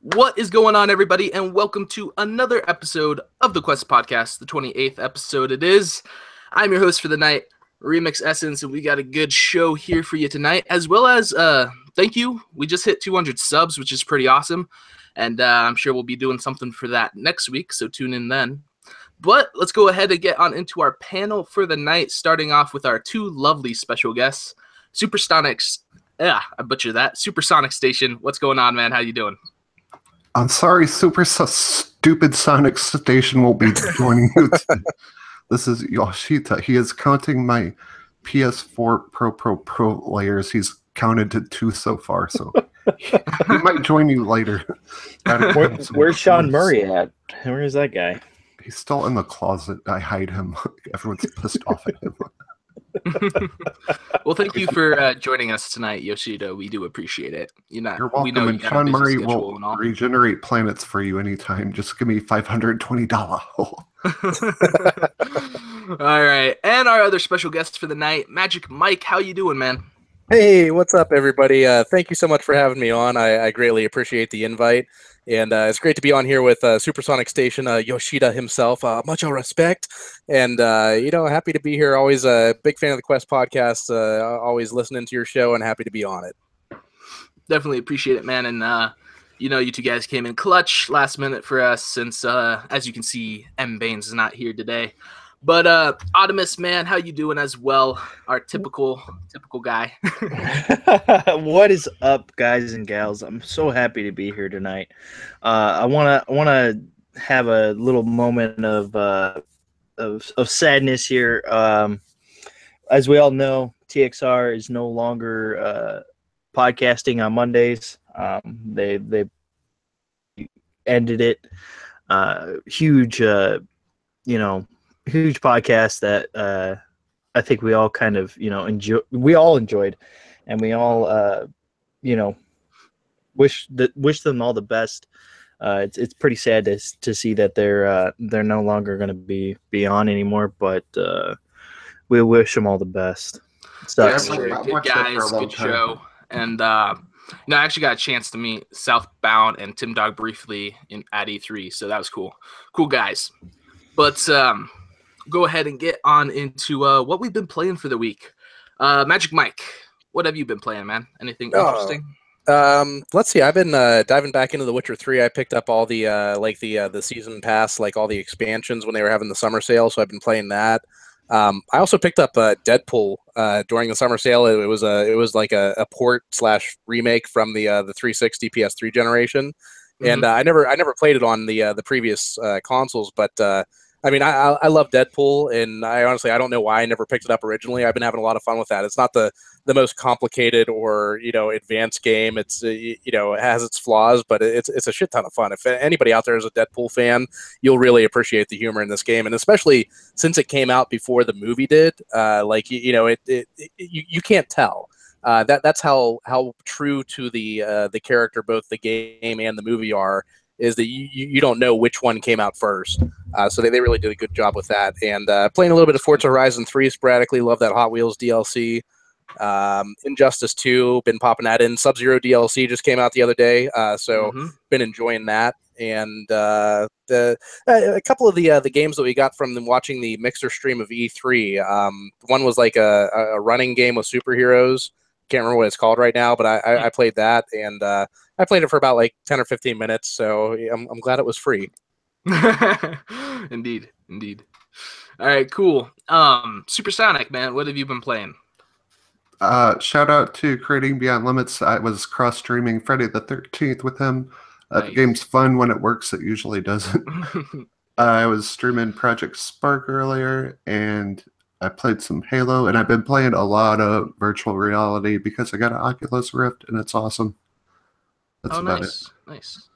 What is going on, everybody, and welcome to another episode of the Quest Podcast, the 28th episode it is. I'm your host for the night, Remix Essence, and we got a good show here for you tonight, as well as, thank you, we just hit 200 subs, which is pretty awesome, and I'm sure we'll be doing something for that next week, so tune in then. But let's go ahead and get on into our panel for the night, starting off with our two lovely special guests, SuperSonicStation. What's going on, man? How you doing? I'm sorry, stupid Sonic Station won't be joining you today. This is Yoshida. He is counting my PS4 Pro layers. He's counted to 2 so far, so he might join you later. Where's Sean Murray at? Where is that guy? He's still in the closet. I hide him. Everyone's pissed off at him. Well, thank you for joining us tonight, Yoshida. We do appreciate it. You're welcome. We know and Sean Murray will regenerate planets for you anytime. Just give me $520. All right, and our other special guest for the night, Magic Mike. How you doing, man? Hey, what's up, everybody? Thank you so much for having me on. I greatly appreciate the invite. And it's great to be on here with SuperSonicStation, Yoshida himself. Much respect. And, happy to be here. Always a big fan of the Quest podcast. Always listening to your show and happy to be on it. Definitely appreciate it, man. And, you two guys came in clutch last minute for us since, as you can see, M. Baines is not here today. But Optimus, man, how you doing as well? Our typical guy. What is up, guys and gals? I'm so happy to be here tonight. I wanna have a little moment of sadness here. As we all know, TXR is no longer podcasting on Mondays. They ended it. Huge podcast that I think we all kind of enjoyed, and we all wish them all the best. It's pretty sad to see that they're no longer going to be on anymore, but we wish them all the best. Good guys, good show. And I actually got a chance to meet Southbound and Tim Dog briefly at E3, so that was cool guys. But go ahead and get on into what we've been playing for the week. Magic Mike, what have you been playing, man? Anything interesting? Let's see. I've been diving back into The Witcher 3. I picked up all the the season pass, like all the expansions when they were having the summer sale, so I've been playing that. I also picked up Deadpool during the summer sale. It was like a port / remake from the 360 PS3 generation, and I never played it on the previous consoles, but I love Deadpool, and I don't know why I never picked it up originally. I've been having a lot of fun with that. It's not the most complicated or advanced game. It's it has its flaws, but it's a shit ton of fun. If anybody out there is a Deadpool fan, you'll really appreciate the humor in this game, and especially since it came out before the movie did. You can't tell. That's how true to the character both the game and the movie are. Is that you don't know which one came out first. So they really did a good job with that. And playing a little bit of Forza Horizon 3 sporadically. Love that Hot Wheels DLC. Injustice 2, been popping that in. Sub-Zero DLC just came out the other day. Been enjoying that. And a couple of the games that we got from them watching the Mixer stream of E3. One was like a running game with superheroes. Can't remember what it's called right now, but I played that, and I played it for about like 10 or 15 minutes, so I'm glad it was free. Indeed. All right, cool. Supersonic, man, what have you been playing? Shout out to Creating Beyond Limits. I was cross-streaming Friday the 13th with him. Nice. The game's fun when it works. It usually doesn't. I was streaming Project Spark earlier, and I played some Halo, and I've been playing a lot of virtual reality because I got an Oculus Rift, and it's awesome. That's about it. Nice.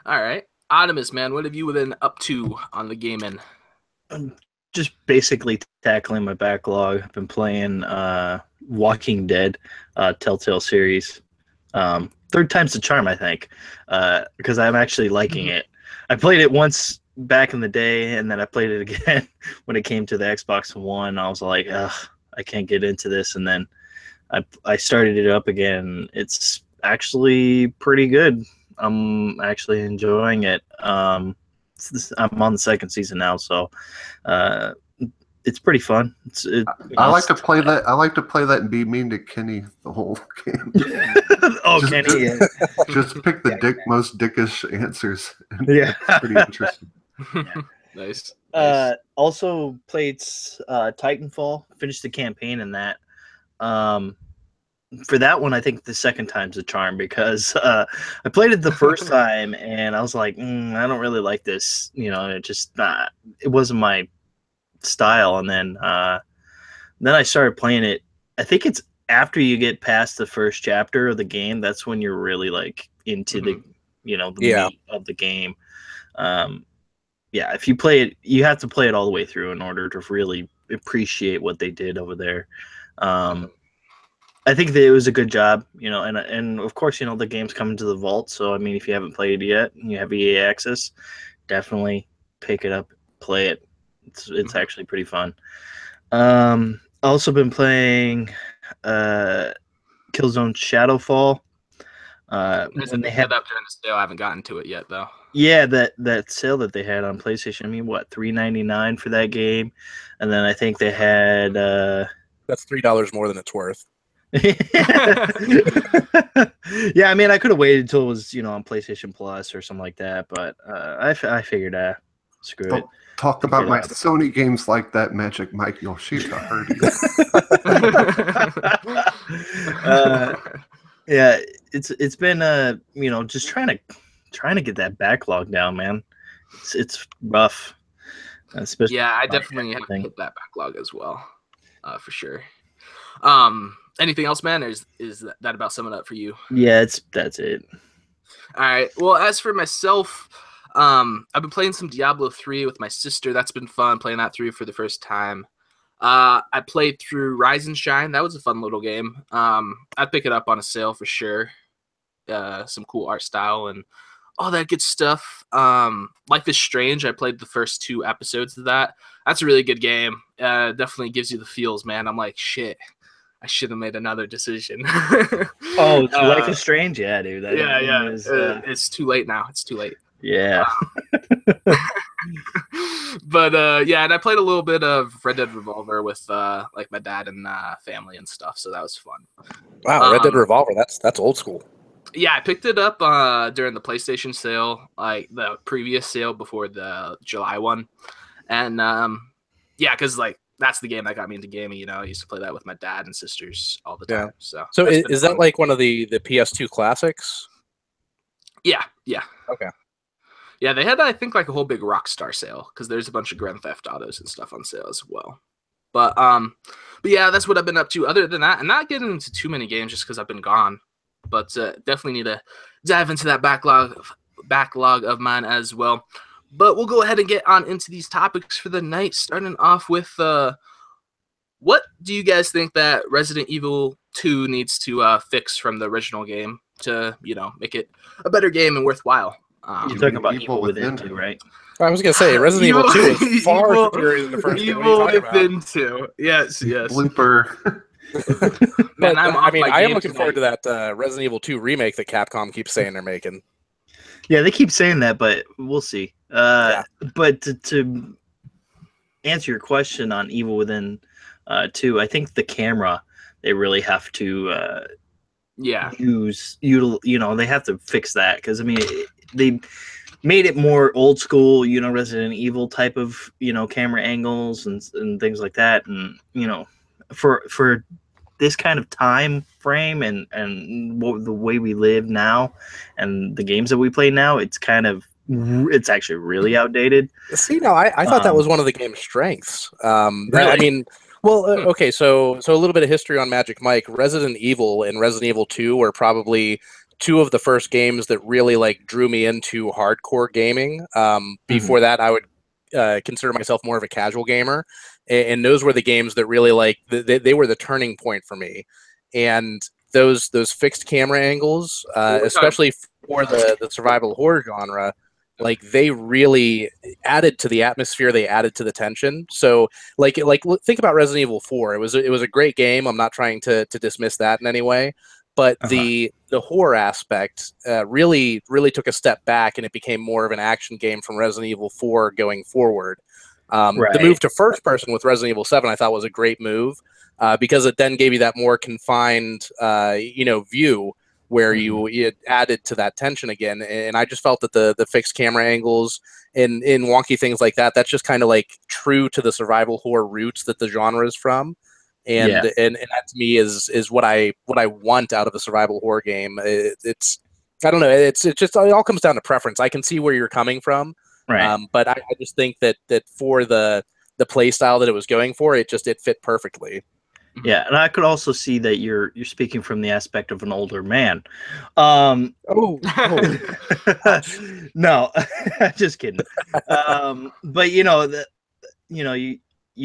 All right. Optimus, man, what have you been up to on the gaming? I'm just basically tackling my backlog. I've been playing Walking Dead, Telltale series. Third time's the charm, I think, because I'm actually liking it. I played it once back in the day, and then I played it again when it came to the Xbox One. I was like, ugh, I can't get into this, and then I started it up again. It's actually pretty good. I'm actually enjoying it. I'm on the second season now, so it's pretty fun. I like to play that. I like to play that and be mean to Kenny the whole game. Kenny. Just pick the most dickish answers. Yeah, it's pretty interesting. Nice. Also played Titanfall. Finished the campaign in that. For that one, I think the second time's a charm because I played it the first time and I was like, I don't really like this. It just it wasn't my style. And then I started playing it. I think it's after you get past the first chapter of the game, that's when you're really like into the meat of the game. If you play it, you have to play it all the way through in order to really appreciate what they did over there. I think that it was a good job, and of course, the game's coming to the vault. So, I mean, if you haven't played it yet and you have EA access, definitely pick it up, play it. It's actually pretty fun. Also been playing Killzone Shadowfall. When they had up during the sale, I haven't gotten to it yet, though. Yeah, that sale that they had on PlayStation. I mean, what, $3.99 for that game, and then I think they had that's $3 more than it's worth. Yeah, I mean, I could have waited until it was on PlayStation Plus or something like that, but I figured screw it. Talk about my Sony games like that, Magic Mike. You'll shoot a hurdy. Yeah, it's been just trying to get that backlog down, man. It's rough. Especially I definitely have to hit that backlog as well, for sure. Anything else, man? Or is that about summing up for you? Yeah, that's it. All right. Well, as for myself, I've been playing some Diablo 3 with my sister. That's been fun, playing that through for the first time. I played through Rise and Shine. That was a fun little game. I'd pick it up on a sale for sure. Some cool art style and all that good stuff. Life is Strange. I played the first 2 episodes of that. That's a really good game. Definitely gives you the feels, man. I'm like, shit, I should have made another decision. Life is Strange? Yeah, dude. It's too late now. It's too late. Yeah. But and I played a little bit of Red Dead Revolver with like my dad and family and stuff, so that was fun. Wow, Red Dead Revolver, that's old school. Yeah, I picked it up during the PlayStation sale, like the previous sale before the July one. And because like that's the game that got me into gaming. I used to play that with my dad and sisters all the time. So is that like one of the PS2 classics? Yeah. Okay. Yeah, they had, I think, like a whole big Rockstar sale because there's a bunch of Grand Theft Autos and stuff on sale as well. But yeah, that's what I've been up to. Other than that, I'm not getting into too many games just because I've been gone. But definitely need to dive into that backlog of mine as well. But we'll go ahead and get on into these topics for the night, starting off with what do you guys think that Resident Evil 2 needs to fix from the original game to, make it a better game and worthwhile? You're talking about Evil Within 2, right? I was going to say, Resident Evil 2 is far superior than the first game. Evil Within 2. Yes. Blooper. But, I am looking forward to that Resident Evil 2 remake that Capcom keeps saying they're making. Yeah, they keep saying that, but we'll see. But to answer your question on Evil Within 2, I think the camera, they really have to use, they have to fix that because, I mean, they made it more old school, Resident Evil type of, camera angles and things like that. And, for this kind of time frame and the way we live now and the games that we play now, it's actually really outdated. See, no, I thought that was one of the game's strengths. Really? I mean, well, okay, so a little bit of history on Magic Mike. Resident Evil and Resident Evil 2 were probably 2 of the first games that really drew me into hardcore gaming. Before that, I would consider myself more of a casual gamer, and those were the games that really they were the turning point for me. And those fixed camera angles, especially for the survival horror genre, they really added to the atmosphere. They added to the tension. So think about Resident Evil 4. It was a great game. I'm not trying to dismiss that in any way. but the horror aspect really took a step back, and it became more of an action game from Resident Evil 4 going forward. The move to first person with Resident Evil 7 I thought was a great move, because it then gave you that more confined view where you added to that tension again. And I just felt that the fixed camera angles and in wonky things like that, that's just kind of like true to the survival horror roots that the genre is from. And that to me is what I want out of a survival horror game. It's I don't know. It's just, it all comes down to preference. I can see where you're coming from, right? But I just think that for the play style that it was going for, it fit perfectly. Yeah, and I could also see that you're speaking from the aspect of an older man. No, just kidding. But you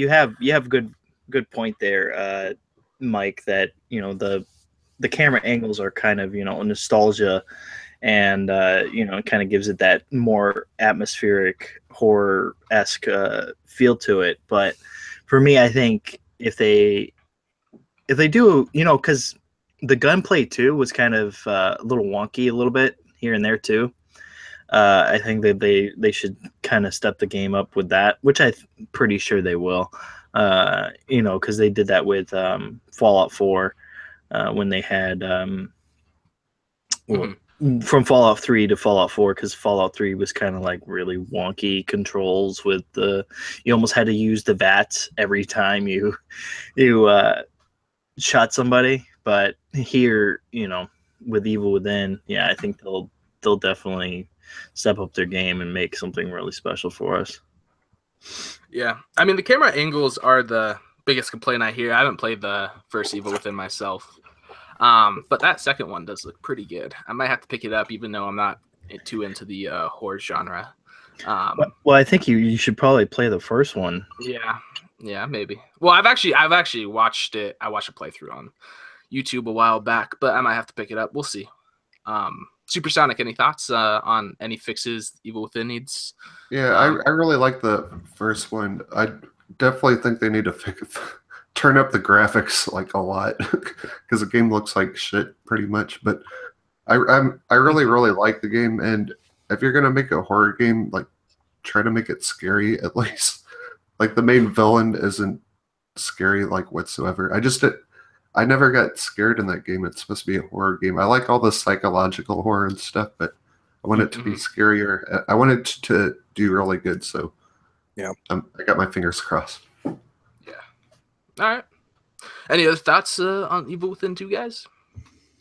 have good point there, Mike, that the camera angles are kind of nostalgia, and it kind of gives it that more atmospheric horror-esque feel to it. But for me, I think if they do, because the gunplay too was kind of a little wonky a little bit here and there too. I think that they should kind of step the game up with that, which I'm pretty sure they will. Because they did that with Fallout 4 when they had from Fallout 3 to Fallout 4, because Fallout 3 was kind of like really wonky controls with you almost had to use the VATS every time you shot somebody. But here, with Evil Within, I think they'll definitely step up their game and make something really special for us. Yeah, I mean, the camera angles are the biggest complaint I hear. I haven't played the first Evil Within myself, but that second one does look pretty good. I might have to pick it up, even though I'm not too into the horror genre. Well, I think you should probably play the first one. Yeah, maybe. Well, I've actually watched it. I watched a playthrough on YouTube a while back, but I might have to pick it up. We'll see. Supersonic, any thoughts on any fixes Evil Within needs? Yeah, I really like the first one. I definitely think they need to turn up the graphics like a lot, because the game looks like shit pretty much. But I really like the game, and if you're gonna make a horror game, like, try to make it scary at least. Like, the main villain isn't scary like whatsoever. I never got scared in that game. It's supposed to be a horror game. I like all the psychological horror and stuff, but I want it to be scarier. I want it to do really good. So, yeah, I got my fingers crossed. Yeah. All right. Any other thoughts on Evil Within 2, guys?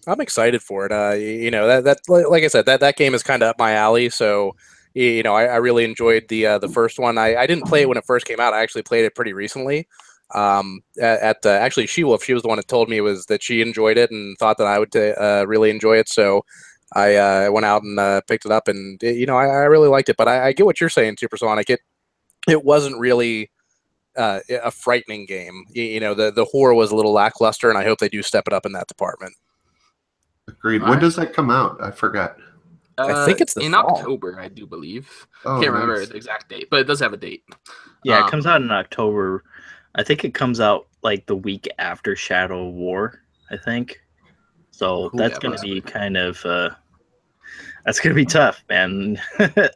I'm excited for it. That like I said, that game is kind of up my alley. So, I really enjoyed the first one. I didn't play it when it first came out. I actually played it pretty recently. Actually, She-Wolf, she was the one that told me that she enjoyed it and thought that I would really enjoy it. So I went out and picked it up, and I really liked it. But I get what you're saying, Supersonic. It wasn't really a frightening game. The horror was a little lackluster, and I hope they do step it up in that department. Agreed. When does that come out? I forgot. I think it's in fall. October, I do believe. Can't remember the exact date, but it does have a date. Yeah, it comes out in October. I think it comes out like the week after Shadow of War, I think. So that's going to be kind of that's going to be tough, man.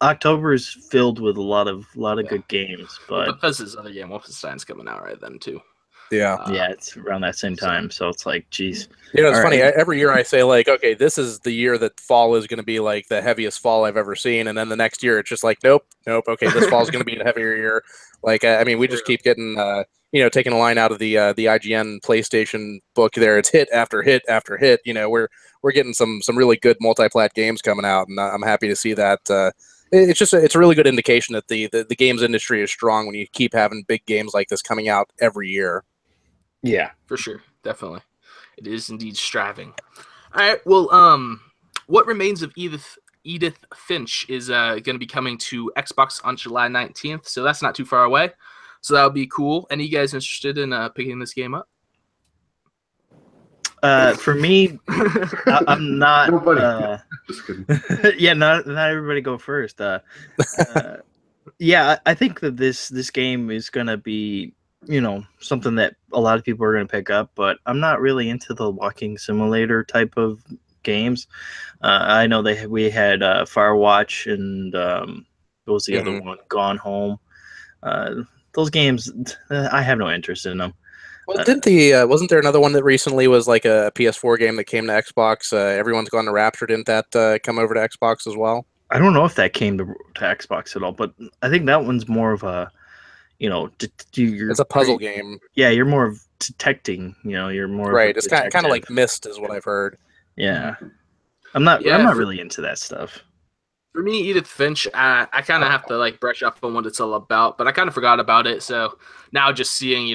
October is filled with a lot of good games, but Bethesda's other game, Wolfenstein's coming out right then too. Yeah, it's around that same time. So it's like, geez. It's funny. Right. Every year I say, like, okay, this is the year that fall is going to be like the heaviest fall I've ever seen, and then the next year it's just like, nope. Okay, this fall is going to be a heavier year. Like, I mean, we just keep getting, taking a line out of the IGN PlayStation book. There, it's hit after hit after hit. We're getting some really good multi-plat games coming out, and I'm happy to see that. It's a really good indication that the games industry is strong when you keep having big games like this coming out every year. Yeah, for sure, definitely, it is indeed striving. All right, well, what remains of Edith Finch is going to be coming to Xbox on July 19th, so that's not too far away. So that'll be cool. Any of you guys interested in picking this game up? For me, I'm not. Nobody. Just kidding. Yeah, not everybody go first. Yeah, I think that this game is gonna be something that a lot of people are going to pick up, but I'm not really into the walking simulator type of games. I know we had Firewatch and what was the other one? Gone Home. Those games, I have no interest in them. Well, wasn't there another one that recently was like a PS4 game that came to Xbox? Everyone's Gone to Rapture. Didn't that come over to Xbox as well? I don't know if that came to Xbox at all, but I think that one's more of a, it's a puzzle game. Yeah, you're more of detecting. You're more right. It's kind of like Myst, is what I've heard. Yeah, I'm not really into that stuff. For me, Edith Finch, I kind of have to like brush up on what it's all about, but I kind of forgot about it. So now just seeing,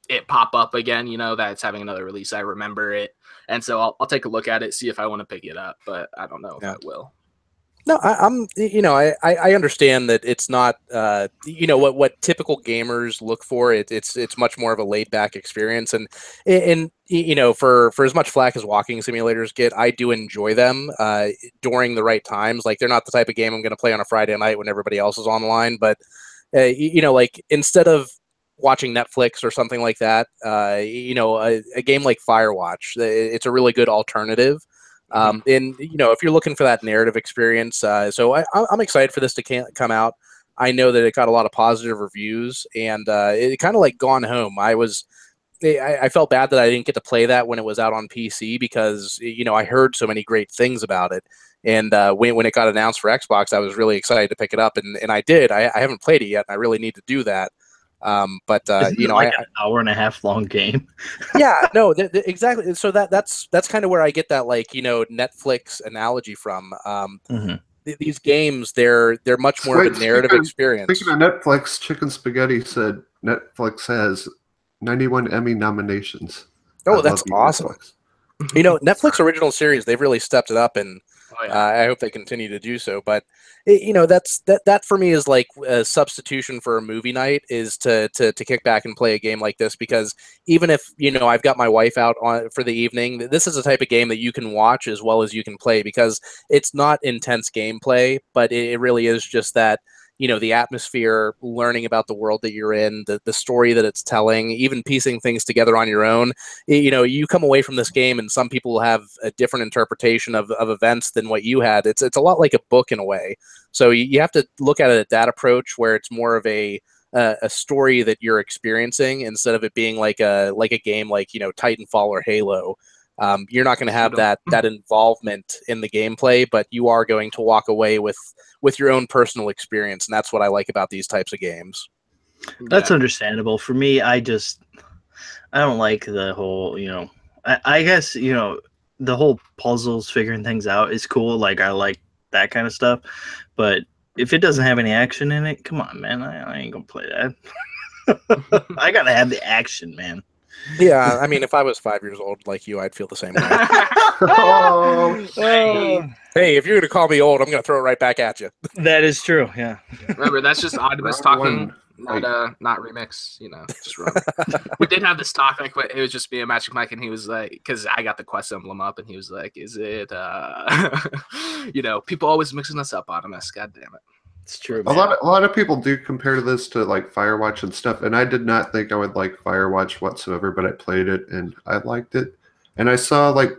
it pop up again, that it's having another release, I remember it. And so I'll take a look at it, see if I want to pick it up, but I don't know if I will. No, I understand that it's not, what typical gamers look for. It's much more of a laid back experience, and for as much flack as walking simulators get, I do enjoy them during the right times. Like, they're not the type of game I'm going to play on a Friday night when everybody else is online, but like, instead of watching Netflix or something like that, a game like Firewatch, it's a really good alternative. And if you're looking for that narrative experience, so I'm excited for this to come out. I know that it got a lot of positive reviews, and it kind of like Gone Home. I felt bad that I didn't get to play that when it was out on PC because I heard so many great things about it. And when it got announced for Xbox, I was really excited to pick it up, and I did. I haven't played it yet, and I really need to do that. But Isn't it like an hour and a half long game? Yeah, no, exactly. So that's kind of where I get that, like, Netflix analogy from. These games, they're much more of a narrative experience. Speaking of Netflix, Chicken Spaghetti said Netflix has 91 Emmy nominations. Oh, that's awesome. Netflix original series, they've really stepped it up, and I hope they continue to do so. But that for me is like a substitution for a movie night, is to kick back and play a game like this, because even if I've got my wife out for the evening, this is the type of game that you can watch as well as you can play, because it's not intense gameplay, but it really is just that the atmosphere, learning about the world that you're in, the story that it's telling, even piecing things together on your own. You come away from this game, and some people will have a different interpretation of events than what you had. It's a lot like a book in a way. So you have to look at it at that approach, where it's more of a story that you're experiencing, instead of it being like a game like Titanfall or Halo. You're not going to have that involvement in the gameplay, but you are going to walk away with your own personal experience, and that's what I like about these types of games. That's understandable. For me, I don't like the whole, I guess, the whole puzzles, figuring things out is cool. Like, I like that kind of stuff, but if it doesn't have any action in it, come on, man, I ain't gonna play that. I gotta have the action, man. Yeah, I mean, if I was 5 years old like you, I'd feel the same way. Hey, if you're going to call me old, I'm going to throw it right back at you. That is true, yeah. Remember, that's just Optimus talking, not Remix, just wrong. We did have this talk, like, it was just me and Magic Mike, and he was like, because I got the quest emblem up, and he was like, is it, people always mixing us up, Optimus, god damn it. It's true, man. A lot of people do compare this to like Firewatch and stuff, and I did not think I would like Firewatch whatsoever, but I played it and I liked it. And I saw, like,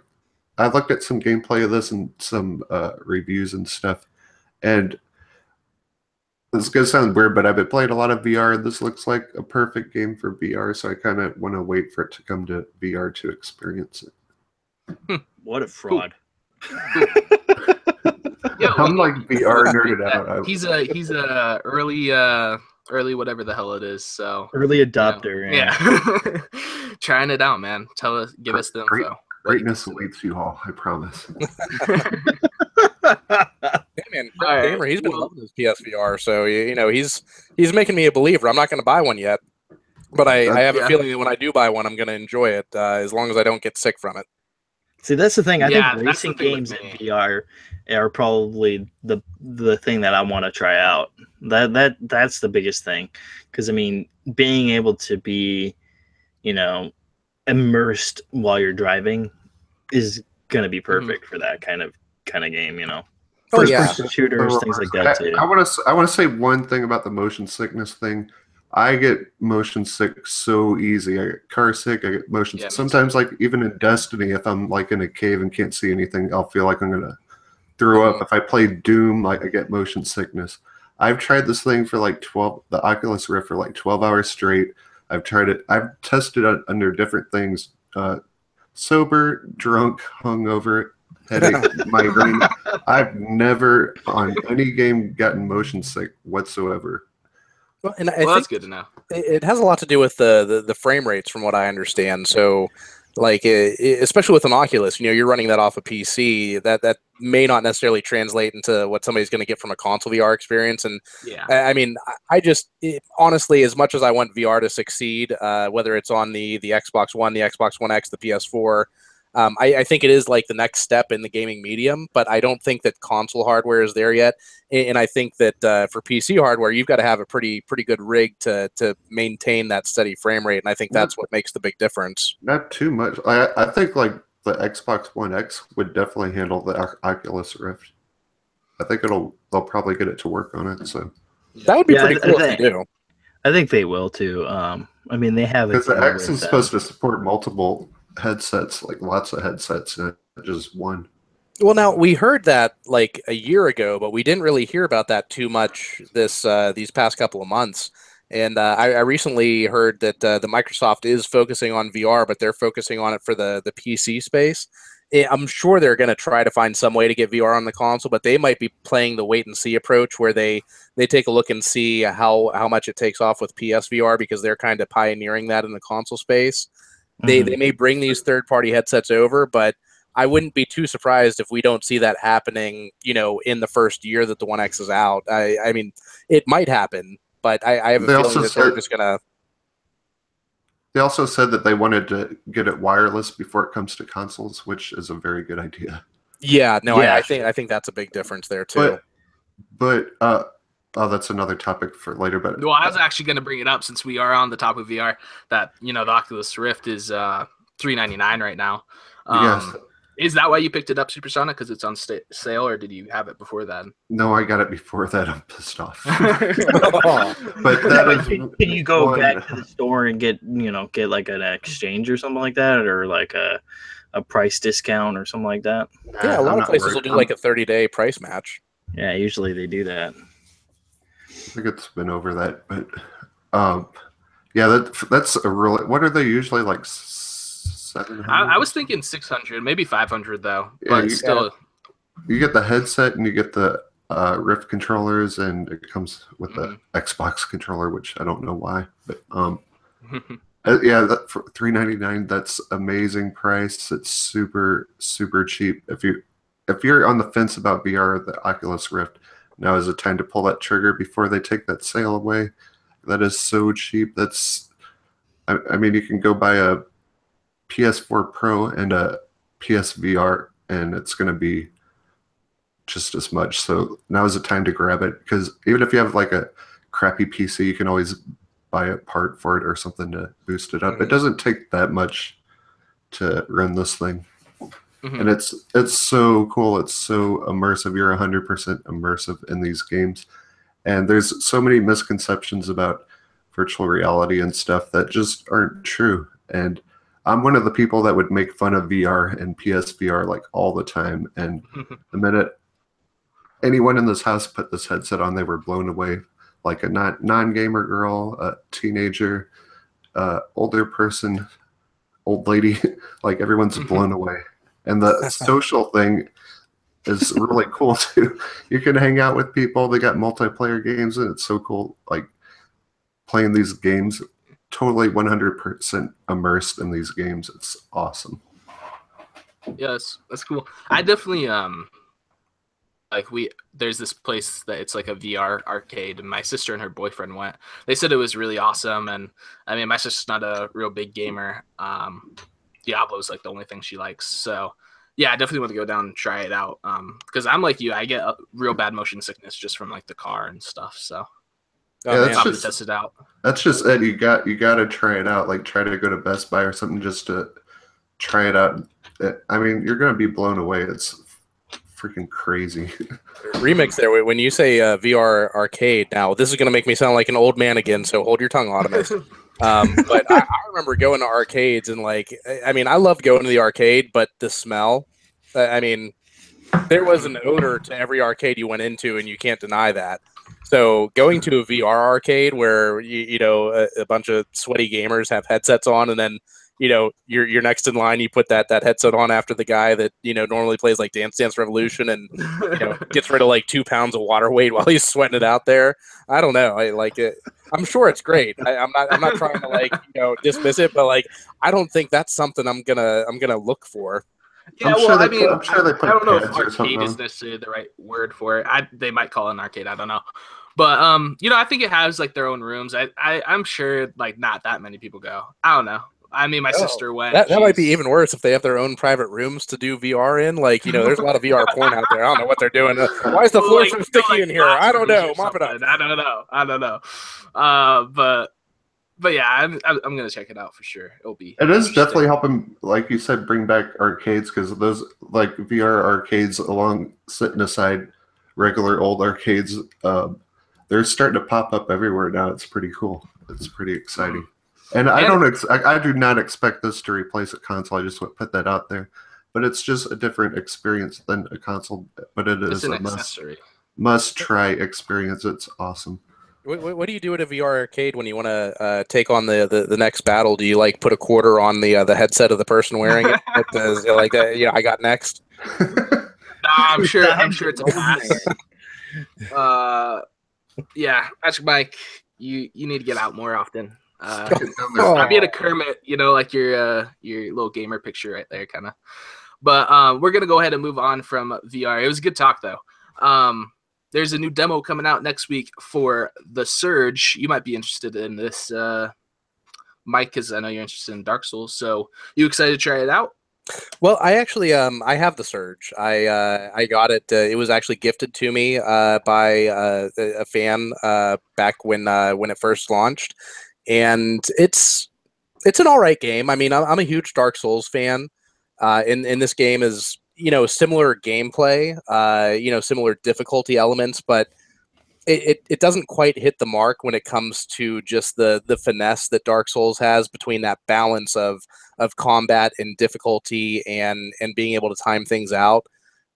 I looked at some gameplay of this and some reviews and stuff, and this is gonna sound weird, but I've been playing a lot of VR, and this looks like a perfect game for VR, so I kind of want to wait for it to come to VR to experience it. What a fraud. Yeah, I'm like VR nerded out. He's a early whatever the hell it is. So early adopter. Yeah. Trying it out, man. Give us the info. Greatness awaits you all, I promise. Hey man, Gamer, he's been loving his PSVR, so he's making me a believer. I'm not going to buy one yet, but I have a feeling that when I do buy one, I'm going to enjoy it, as long as I don't get sick from it. See, that's the thing. I think racing games in VR are probably the thing that I want to try out. That's the biggest thing, because I mean, being able to be, immersed while you're driving is gonna be perfect for that kind of game. First-person shooters, things like that too. I want to say one thing about the motion sickness thing. I get motion sick so easy. I get car sick. I get motion sick. Sometimes, like even in Destiny, if I'm like in a cave and can't see anything, I'll feel like I'm gonna throw up. If I play Doom, like I get motion sickness. I've tried this thing for like the Oculus Rift for like 12 hours straight. I've tried it. I've tested it under different things: sober, drunk, hungover, headache, migraine. I've never on any game gotten motion sick whatsoever. Well, and I think that's good to know. It has a lot to do with the frame rates, from what I understand. So, like, especially with an Oculus, you're running that off a PC. That may not necessarily translate into what somebody's going to get from a console VR experience. And yeah, I mean, honestly, as much as I want VR to succeed, whether it's on the Xbox One, the Xbox One X, the PS4. I think it is like the next step in the gaming medium, but I don't think that console hardware is there yet. And I think that for PC hardware, you've got to have a pretty good rig to maintain that steady frame rate. And I think that's what makes the big difference. Not too much. I think like the Xbox One X would definitely handle the Oculus Rift. I think they'll probably get it to work on it. So that would be pretty cool if they do. I think they will too. I mean, they have it because the X is supposed to support multiple headsets, like lots of headsets, not just one. Well, now we heard that like a year ago, but we didn't really hear about that too much these past couple of months. And I recently heard that the Microsoft is focusing on VR, but they're focusing on it for the PC space. I'm sure they're going to try to find some way to get VR on the console, but they might be playing the wait and see approach, where they take a look and see how much it takes off with PSVR, because they're kind of pioneering that in the console space. They may bring these third-party headsets over, but I wouldn't be too surprised if we don't see that happening, in the first year that the One X is out. I mean, it might happen, but I have a feeling that they're just going to... They also said that they wanted to get it wireless before it comes to consoles, which is a very good idea. Yeah, no, yeah. I think that's a big difference there, too. But that's another topic for later. But well, I was actually going to bring it up since we are on the topic of VR. That the Oculus Rift is $399 right now. Yes. Is that why you picked it up, Supersonic? Because it's on sale, or did you have it before that? No, I got it before that. I'm pissed off. But that can you go back to the store and get like an exchange or something like that, or like a price discount or something like that? Yeah, a lot of places will do like a 30-day price match. Yeah, usually they do that. I think it's been over that, but yeah, that's a really. What are they usually like? 700? I was thinking 600, maybe 500 though. Yeah, but you get the headset and you get the Rift controllers, and it comes with the Xbox controller, which I don't know why, but yeah, for $399, that's amazing price. It's super cheap. If you're on the fence about VR, the Oculus Rift, now is the time to pull that trigger before they take that sale away. That is so cheap. I mean, you can go buy a PS4 Pro and a PSVR, and it's going to be just as much. So now is the time to grab it, because even if you have like a crappy PC, you can always buy a part for it or something to boost it up. It doesn't take that much to run this thing. And it's so cool. It's so immersive. You're 100% immersive in these games. And there's so many misconceptions about virtual reality and stuff that just aren't true. And I'm one of the people that would make fun of VR and PSVR like all the time. And the minute anyone in this house put this headset on, they were blown away. Like a non-gamer girl, a teenager, older person, old lady, like everyone's blown away. And the social thing is really cool too. You can hang out with people. They got multiplayer games, and it's so cool. Like playing these games, totally 100% immersed in these games. It's awesome. Yes, that's cool. I definitely there's this place that it's like a VR arcade, and my sister and her boyfriend went. They said it was really awesome, and I mean, my sister's not a real big gamer. Diablo's like the only thing she likes. So yeah, I definitely want to go down and try it out. Because I'm like you, I get a real bad motion sickness just from like the car and stuff. So yeah, that's probably test it out. That's just it. You got to try it out. Like try to go to Best Buy or something just to try it out. I mean, you're gonna be blown away. It's freaking crazy. Remix there. When you say VR arcade, now this is going to make me sound like an old man again, so hold your tongue, Audimus. But I remember going to arcades and like, I mean, I loved going to the arcade, but the smell, I mean, there was an odor to every arcade you went into, and you can't deny that. So going to a VR arcade where you know a bunch of sweaty gamers have headsets on, and then you know you're next in line, you put that headset on after the guy that you know normally plays like Dance Dance Revolution and you know gets rid of like 2 pounds of water weight while he's sweating it out there. I don't know. I like it. I'm sure it's great. I'm not trying to like you know dismiss it, but like I don't think that's something I'm gonna look for. Yeah, well, I mean, I'm sure they put I don't know if pads or something arcade is on. necessarily the right word for it. They might call it an arcade. I don't know, but you know, I think it has like their own rooms. I'm sure like not that many people go. I don't know. I mean, my sister went. That might be even worse if they have their own private rooms to do VR in. Like, you know, there's a lot of VR porn out there. I don't know what they're doing. Why is the floor so sticky in here? I don't know. Mop it up. I don't know. But yeah, I'm gonna check it out for sure. It is definitely helping, like you said, bring back arcades because those like VR arcades along sitting aside regular old arcades, they're starting to pop up everywhere now. It's pretty cool. It's pretty exciting. And I do not expect this to replace a console. I just want to put that out there. But it's just a different experience than a console. But it is a must try experience. It's awesome. What do you do at a VR arcade when you want to take on the next battle? Do you like put a quarter on the headset of the person wearing it? Like yeah, I got next. I'm sure it's a pass. Yeah, Magic Mike, you need to get out more often. I'd be at a Kermit, you know, like your little gamer picture right there, kind of. But we're gonna go ahead and move on from VR. It was a good talk though. There's a new demo coming out next week for The Surge. You might be interested in this, Mike, because I know you're interested in Dark Souls. So, you excited to try it out? Well, I actually I have The Surge. I got it. It was actually gifted to me by a fan back when it first launched. And it's an all right game. I mean, I'm a huge Dark Souls fan. And this game is, you know, similar gameplay, you know, similar difficulty elements, but it doesn't quite hit the mark when it comes to just the finesse that Dark Souls has between that balance of combat and difficulty and being able to time things out.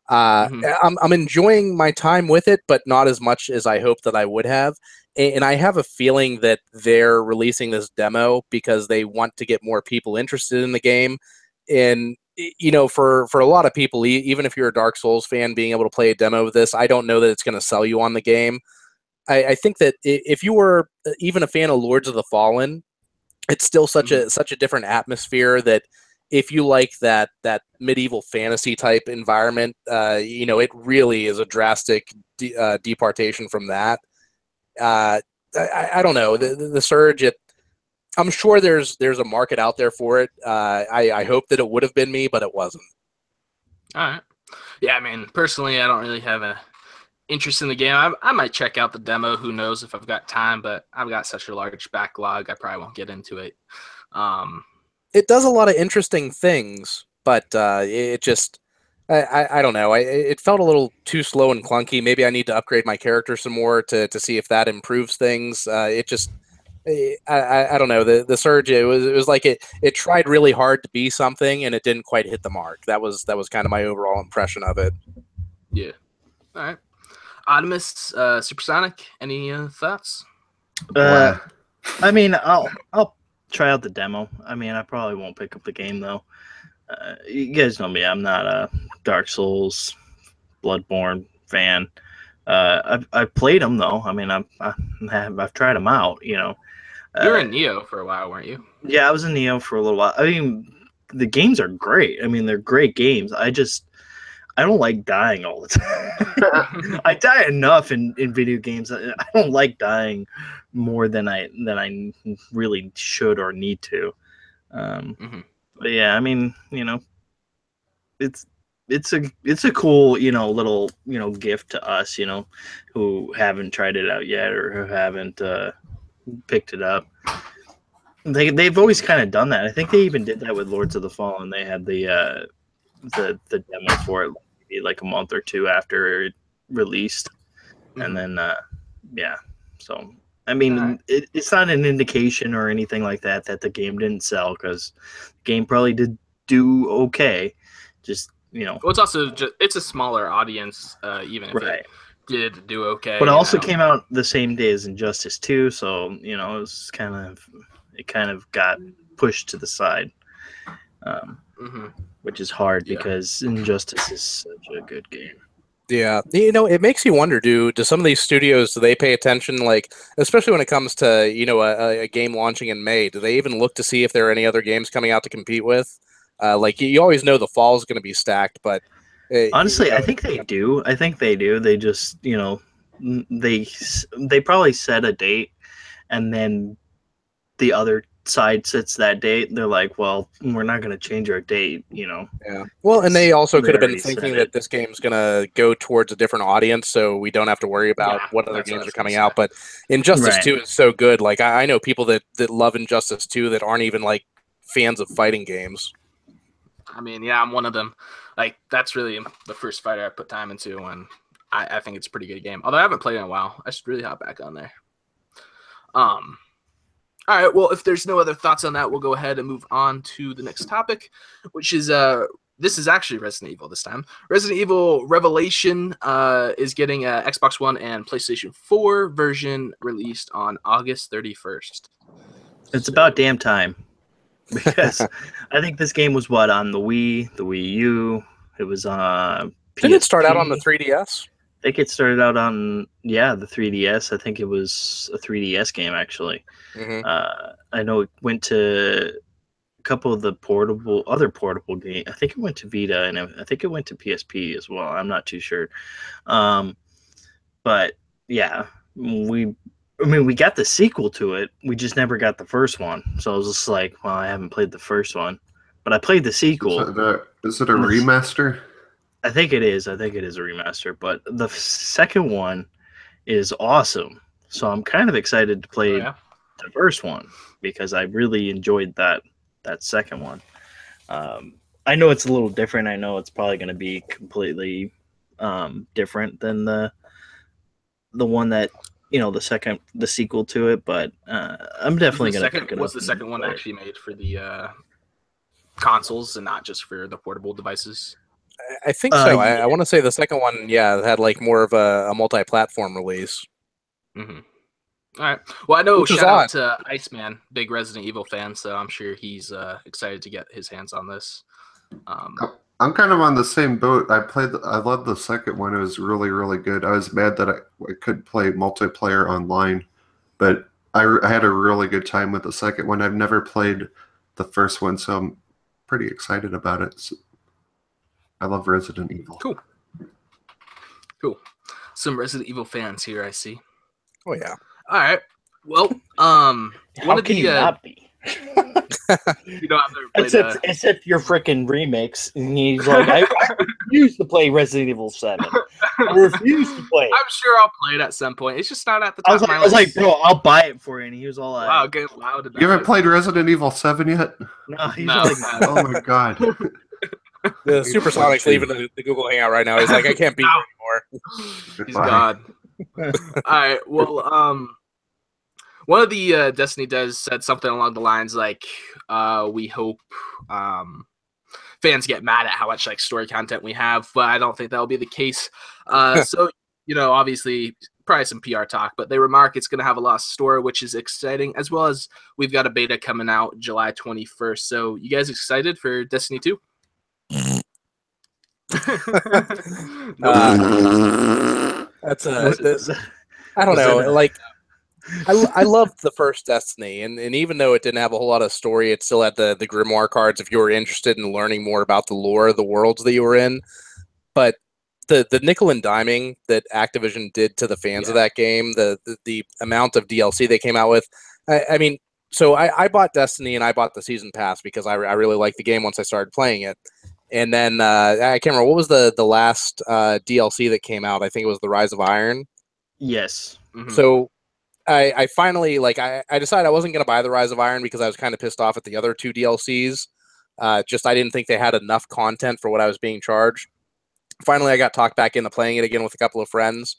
I'm enjoying my time with it, but not as much as I hoped that I would have. And I have a feeling that they're releasing this demo because they want to get more people interested in the game. And, you know, for a lot of people, even if you're a Dark Souls fan, being able to play a demo of this, I don't know that it's going to sell you on the game. I think that if you were even a fan of Lords of the Fallen, it's still such a different atmosphere that if you like that medieval fantasy type environment, you know, it really is a drastic departation from that. I don't know. The Surge, I'm sure there's a market out there for it. I hope that it would have been me, but it wasn't. All right. Yeah, I mean, personally, I don't really have a interest in the game. I might check out the demo. Who knows if I've got time, but I've got such a large backlog, I probably won't get into it. It does a lot of interesting things, but it just... I don't know. It felt a little too slow and clunky. Maybe I need to upgrade my character some more to see if that improves things. It just, I don't know. The Surge, it was like it tried really hard to be something and it didn't quite hit the mark. That was kind of my overall impression of it. Yeah. All right. Optimus, Supersonic, any thoughts? I mean, I'll try out the demo. I mean, I probably won't pick up the game though. You guys know me. I'm not a Dark Souls, Bloodborne fan. I've played them though. I mean, I've tried them out. You know, you were in Neo for a while, weren't you? Yeah, I was in Neo for a little while. I mean, the games are great. I mean, they're great games. I don't like dying all the time. I die enough in video games. I don't like dying more than I really should or need to. But yeah, I mean, you know, it's a cool, you know, little, you know, gift to us, you know, who haven't tried it out yet or who haven't picked it up. They've always kind of done that. I think they even did that with Lords of the Fallen. They had the demo for it. maybe like a month or two after it released. Mhm. And then yeah, so I mean, Alright. it's not an indication or anything like that the game didn't sell, because the game probably did do okay. Just, Well, it's also just it's a smaller audience, even if right. it did do okay. But it and also I don't- came out the same day as Injustice 2, so it was it kind of got pushed to the side, Mhm. which is hard Yeah. because Injustice is such a good game. Yeah, it makes you wonder, do some of these studios, do they pay attention, like, especially when it comes to, a game launching in May, do they even look to see if there are any other games coming out to compete with? Like, you always know the fall is going to be stacked, but Honestly, I think they do. I think they do. They just, they probably set a date, and then the other side sets that date. They're like, well, we're not going to change our date, Yeah. Well, and they also could have been already said thinking it. that this game's going to go towards a different audience, so we don't have to worry about Yeah, what other that's what I games was are coming gonna out. But Injustice Right. 2 is so good. Like, I know people that love Injustice 2 that aren't even, like, fans of fighting games. I mean, yeah, I'm one of them. Like, that's really the first fighter I put time into, and I think it's a pretty good game. Although I haven't played in a while, I should really hop back on there. All right. Well, if there's no other thoughts on that, we'll go ahead and move on to the next topic, which is this is actually Resident Evil this time. Resident Evil Revelation is getting a Xbox One and PlayStation 4 version released on August 31st. It's about damn time, because I think this game was on the Wii, the Wii U. It was on PSP. Didn't it start out on the 3DS? I think it started out on the 3DS. I think it was a 3DS game, actually. Mm-hmm. I know it went to a couple of the other portable games. I think it went to Vita, and I think it went to PSP as well. I'm not too sure. But yeah, we got the sequel to it. We just never got the first one. So I was just like, well, I haven't played the first one, but I played the sequel. Is it a remaster? I think it is. I think it is a remaster, but the second one is awesome. So I'm kind of excited to play the first one, because I really enjoyed that second one. I know it's a little different. I know it's probably going to be completely different than the one that the sequel to it, but I'm definitely going to pick it up. Was the second one actually made for the consoles and not just for the portable devices? I think so. Yeah. I want to say the second one, had like more of a multi-platform release. Mm-hmm. All right. Well, I know. Which is shout out odd. to Iceman, big Resident Evil fan, so I'm sure he's excited to get his hands on this. I'm kind of on the same boat. I loved the second one. It was really, really good. I was mad that I couldn't play multiplayer online, but I had a really good time with the second one. I've never played the first one, so I'm pretty excited about it. So I love Resident Evil. Cool. Some Resident Evil fans here, I see. Oh yeah. All right. Well, How can you not be? You know, I've never played. Except your freaking remakes, and he's like, I refuse to play Resident Evil 7. I refuse to play it. I'm sure I'll play it at some point. It's just not at the top of my I was list. like, bro, I'll buy it for you. And he was all like, Wow, getting loud. You haven't played Resident Evil 7 yet? no, he's No. like, Oh my god. The SuperSonic's leaving the Google Hangout right now. He's like, I can't beat you anymore. He's God. All right. Well, one of the Destiny devs said something along the lines like, "We hope fans get mad at how much like story content we have," but I don't think that'll be the case. So obviously, probably some PR talk, but they remark it's going to have a lot of story, which is exciting, as well as we've got a beta coming out July 21st. So, you guys excited for Destiny 2? That's I don't know. Like, I loved the first Destiny, and even though it didn't have a whole lot of story, it still had the grimoire cards if you were interested in learning more about the lore of the worlds that you were in. But the nickel and diming that Activision did to the fans of that game, the amount of DLC they came out with, I mean, so I bought Destiny and I bought the season pass because I really liked the game once I started playing it. And then I can't remember, what was the last DLC that came out? I think it was The Rise of Iron. yes. Mhm. So I finally, like, I decided I wasn't going to buy The Rise of Iron because I was kind of pissed off at the other two DLCs. Just I didn't think they had enough content for what I was being charged. finally I got talked back into playing it again with a couple of friends,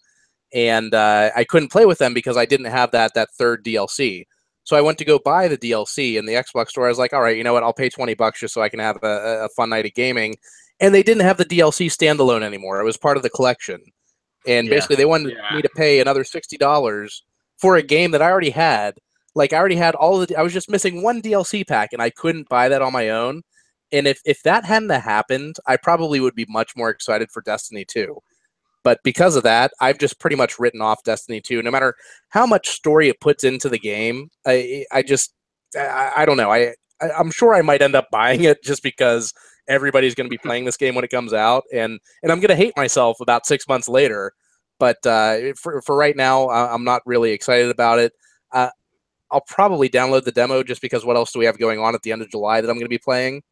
and I couldn't play with them because I didn't have that third DLC. So I went to go buy the DLC in the Xbox store. I was like, all right, you know what? I'll pay $20 just so I can have a fun night of gaming. And they didn't have the DLC standalone anymore. It was part of the collection. And basically they wanted me to pay another $60 for a game that I already had. Like, I already had I was just missing one DLC pack, and I couldn't buy that on my own. And if that hadn't happened, I probably would be much more excited for Destiny 2. But because of that, I've just pretty much written off Destiny 2. No matter how much story it puts into the game, I don't know. I'm sure I might end up buying it just because everybody's going to be playing this game when it comes out, and I'm going to hate myself about 6 months later. But for right now, I'm not really excited about it. I'll probably download the demo just because what else do we have going on at the end of July that I'm going to be playing?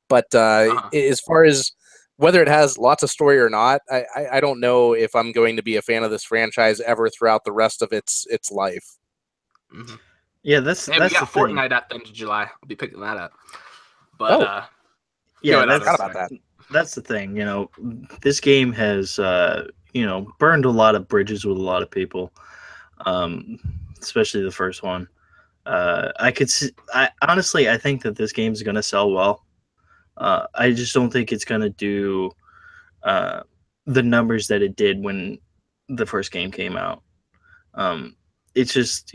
But as far as whether it has lots of story or not, I don't know if I'm going to be a fan of this franchise ever throughout the rest of its life. Mm-hmm. Yeah, that's we got the Fortnite thing. at the end of July. I'll be picking that up. But yeah, that's that's the thing. You know, this game has burned a lot of bridges with a lot of people, especially the first one. I think that this game is going to sell well. I just don't think it's going to do the numbers that it did when the first game came out. It's just,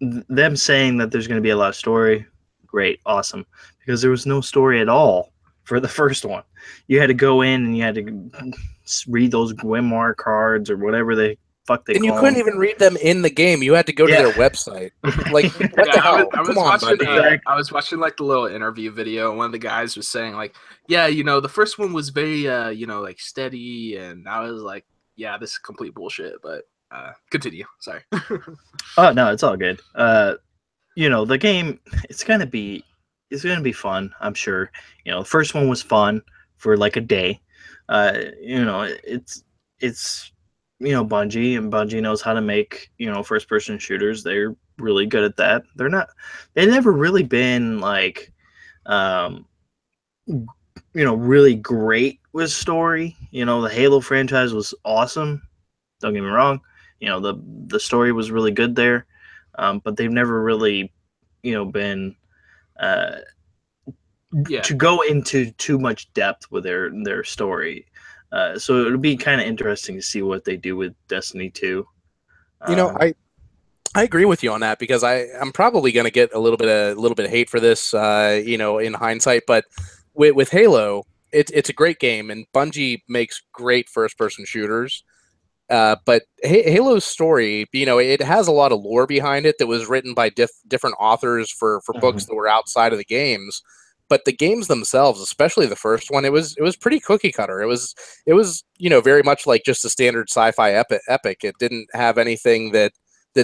them saying that there's going to be a lot of story. Great. Awesome. Because there was no story at all for the first one. You had to go in and you had to read those Gwymar cards or whatever they fuck they and call you couldn't them. even read them in the game. You had to go to their website. Like, what the hell? Come on, buddy. I was watching like the little interview video, and one of the guys was saying like, yeah, the first one was very, like steady, and I was like, yeah, this is complete bullshit. But continue. Sorry. Oh no, it's all good. The game, it's gonna be fun. I'm sure. The first one was fun for like a day. It's Bungie, and Bungie knows how to make, first person shooters. They're really good at that. They've never really been like, really great with story. The Halo franchise was awesome. Don't get me wrong. The story was really good there. But they've never really, been to go into too much depth with their story. So it'll be kind of interesting to see what they do with Destiny 2. I agree with you on that because I'm probably going to get a little bit of hate for this, in hindsight. But with Halo, it's a great game, and Bungie makes great first-person shooters. But Halo's story, it has a lot of lore behind it that was written by different authors for books that were outside of the games. But the games themselves, especially the first one, it was pretty cookie cutter. It was very much like just a standard sci-fi epic. It didn't have anything that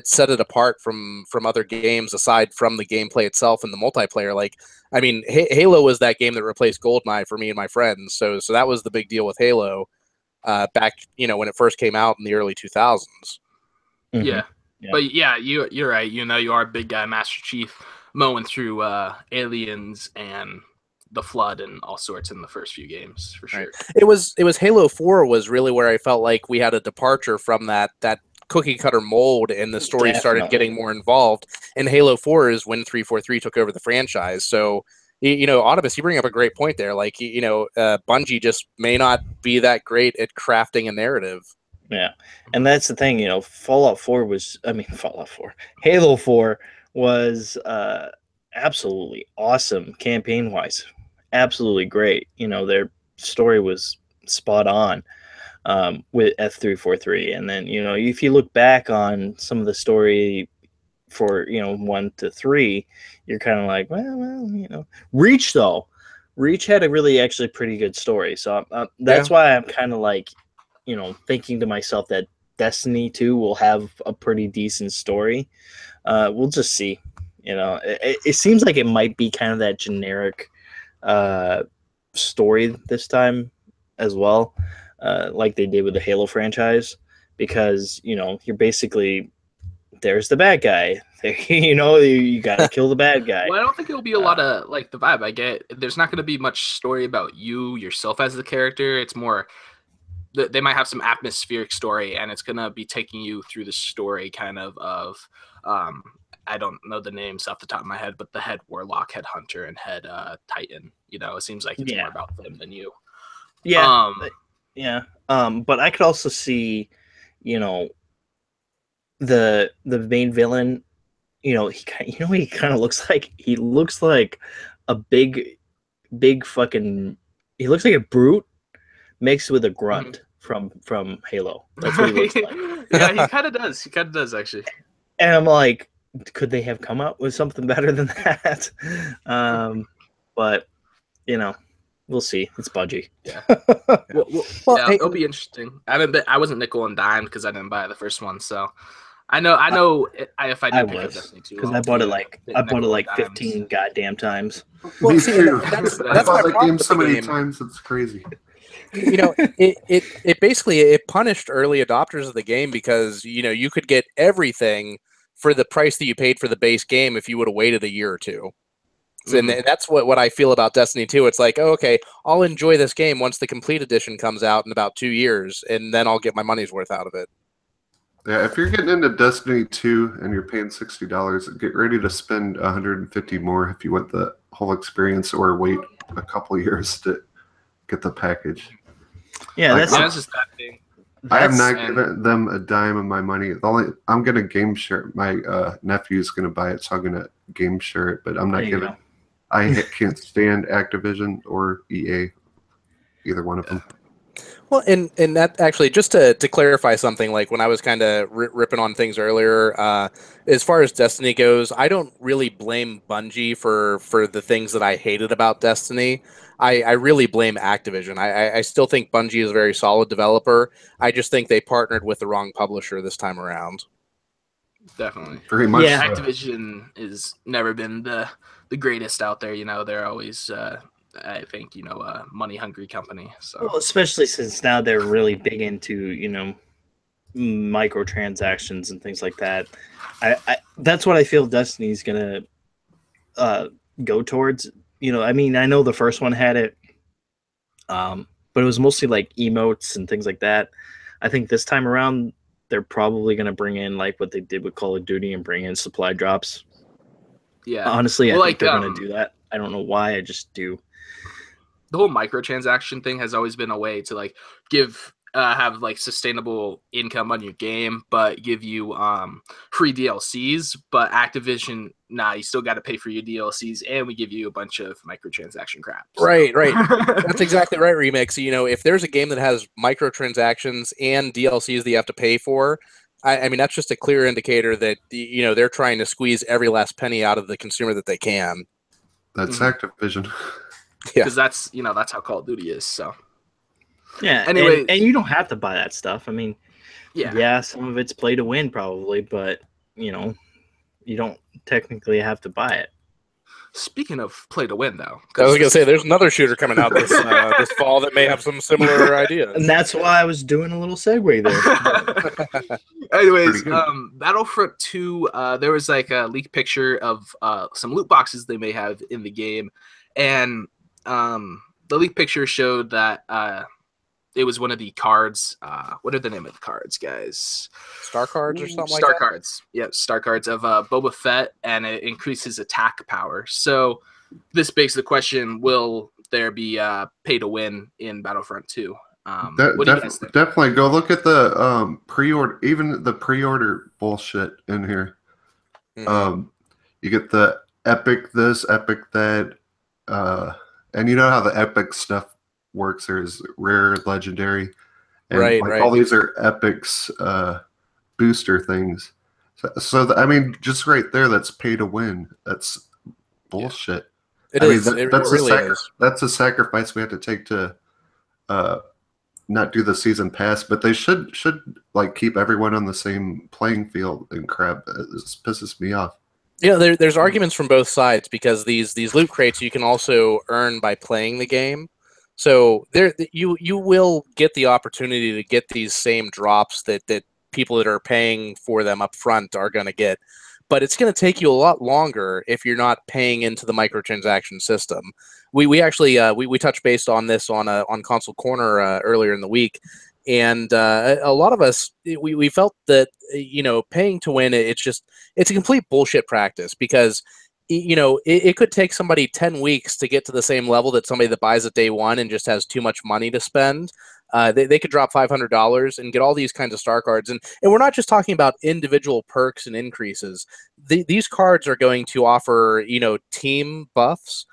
set it apart from other games aside from the gameplay itself and the multiplayer. Like, I mean, Halo was that game that replaced GoldenEye for me and my friends. So that was the big deal with Halo. Back, when it first came out in the early 2000s. Mm-hmm. Yeah. But yeah, you're right. You are a big guy, Master Chief, mowing through aliens and the Flood and all sorts in the first few games, for sure. Right. It was Halo 4 was really where I felt like we had a departure from that cookie cutter mold, and the story started getting more involved. And Halo 4 is when 343 took over the franchise. So, Autobus, you bring up a great point there. Like, Bungie just may not be that great at crafting a narrative. Yeah, and that's the thing. Fallout 4 Halo 4 was absolutely awesome campaign-wise. Absolutely great. Their story was spot on with F343. And then, if you look back on some of the story for 1 to 3, you're kind of like, well, Reach had a really actually pretty good story. So that's why I'm kind of like, thinking to myself that Destiny 2 will have a pretty decent story. We'll just see. It seems like it might be kind of that generic story this time as well, like they did with the Halo franchise, because you're basically, there's the bad guy. You got to kill the bad guy. Well, I don't think it'll be a lot of like the vibe I get. There's not going to be much story about you yourself as the character. It's more they might have some atmospheric story, and it's gonna be taking you through the story kind of I don't know the names off the top of my head, but the head warlock, head hunter, and head titan. You know, it seems like it's more about them than you. Yeah, but I could also see, you know, the main villain. You know, he kind of looks like a big fucking. He looks like a brute mixed with a grunt from Halo. That's what he looks like. Yeah, he kind of does. He kind of does actually. And I'm like, could they have come up with something better than that? But you know, we'll see. It's Bungie. Yeah. Well, it'll be interesting. I wasn't nickel and dime because I didn't buy the first one, so I know if I do pick up Destiny 2, because I bought it like 15 goddamn times. Well, me too. That's bought that game so many times. It's crazy. You know, it basically punished early adopters of the game because, you know, you could get everything for the price that you paid for the base game if you would have waited a year or two. And that's what I feel about Destiny 2. It's like, oh, okay, I'll enjoy this game once the complete edition comes out in about 2 years, and then I'll get my money's worth out of it. Yeah, if you're getting into Destiny 2 and you're paying $60, get ready to spend $150 more if you want the whole experience, or wait a couple years to get the package. Yeah, like, that's just that thing. I have not given them a dime of my money. I'm gonna game share. My nephew's gonna buy it, so I'm gonna game share it. But I'm not giving. I can't stand Activision or EA, either one of them. Well, and that actually, just to clarify something, like when I was kind of ripping on things earlier, as far as Destiny goes, I don't really blame Bungie for the things that I hated about Destiny. I really blame Activision. I still think Bungie is a very solid developer. I just think they partnered with the wrong publisher this time around. Definitely. Very much. Yeah, Activision has never been the greatest out there. You know, they're always... I think, you know, a money-hungry company. So, well, especially since now they're really big into, you know, microtransactions and things like that. I that's what I feel Destiny's gonna go towards. You know, I mean, I know the first one had it, but it was mostly like emotes and things like that. I think this time around they're probably gonna bring in like what they did with Call of Duty and bring in supply drops. Yeah, honestly, I think they're gonna do that. I don't know why. I just do. The whole microtransaction thing has always been a way to like have like sustainable income on your game, but give you free DLCs. But Activision, you still got to pay for your DLCs, and we give you a bunch of microtransaction crap. So. Right. That's exactly right, Remix. You know, if there's a game that has microtransactions and DLCs that you have to pay for, I mean, that's just a clear indicator that, you know, they're trying to squeeze every last penny out of the consumer that they can. That's Activision. Because that's how Call of Duty is. So yeah. Anyway, and you don't have to buy that stuff. I mean, yeah, some of it's play to win probably, but you know, you don't technically have to buy it. Speaking of play to win, though, I was gonna say there's another shooter coming out this fall that may have some similar ideas, and that's why I was doing a little segue there. Anyways, Battlefront 2, there was like a leaked picture of some loot boxes they may have in the game, and the leak picture showed that it was one of the cards. What are the name of the cards, guys? Star cards or something like that? Star cards. Yep, star cards of Boba Fett, and it increases attack power. So this begs the question, will there be pay to win in Battlefront 2? What do you guys think? Definitely go look at the pre-order, even the pre-order bullshit in here. You get the epic this, epic that, and you know how the epic stuff works. There's rare, legendary, and right. all these are epics booster things. I mean, just right there, that's pay to win. That's bullshit. It really is. That's a sacrifice we have to take to not do the season pass. But they should like keep everyone on the same playing field and crap. This pisses me off. Yeah, there's arguments from both sides because these loot crates you can also earn by playing the game. So you will get the opportunity to get these same drops that people that are paying for them up front are going to get. But it's going to take you a lot longer if you're not paying into the microtransaction system. We actually we touched base on this on Console Corner earlier in the week. And a lot of us, we felt that, paying to win, it's a complete bullshit practice, because it could take somebody 10 weeks to get to the same level that somebody that buys it day one and just has too much money to spend. They could drop $500 and get all these kinds of star cards. And we're not just talking about individual perks and increases. These cards are going to offer, team buffs.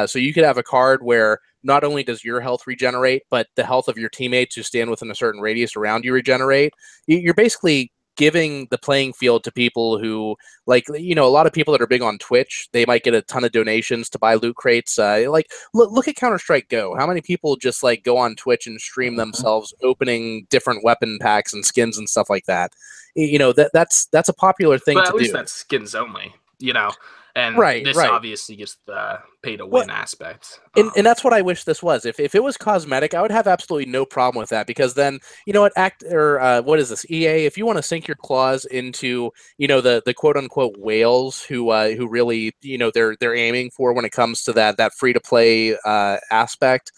So you could have a card where not only does your health regenerate, but the health of your teammates who stand within a certain radius around you regenerate. You're basically giving the playing field to people who, like, a lot of people that are big on Twitch, they might get a ton of donations to buy loot crates. Look at Counter-Strike Go. How many people just go on Twitch and stream themselves opening different weapon packs and skins and stuff like that? That's a popular thing to do. But at least that's skins only, And this obviously gets the pay-to-win aspect. And that's what I wish this was. If it was cosmetic, I would have absolutely no problem with that, because then, what is this, EA? If you want to sink your claws into, the quote-unquote whales who really, they're aiming for when it comes to that free-to-play aspect,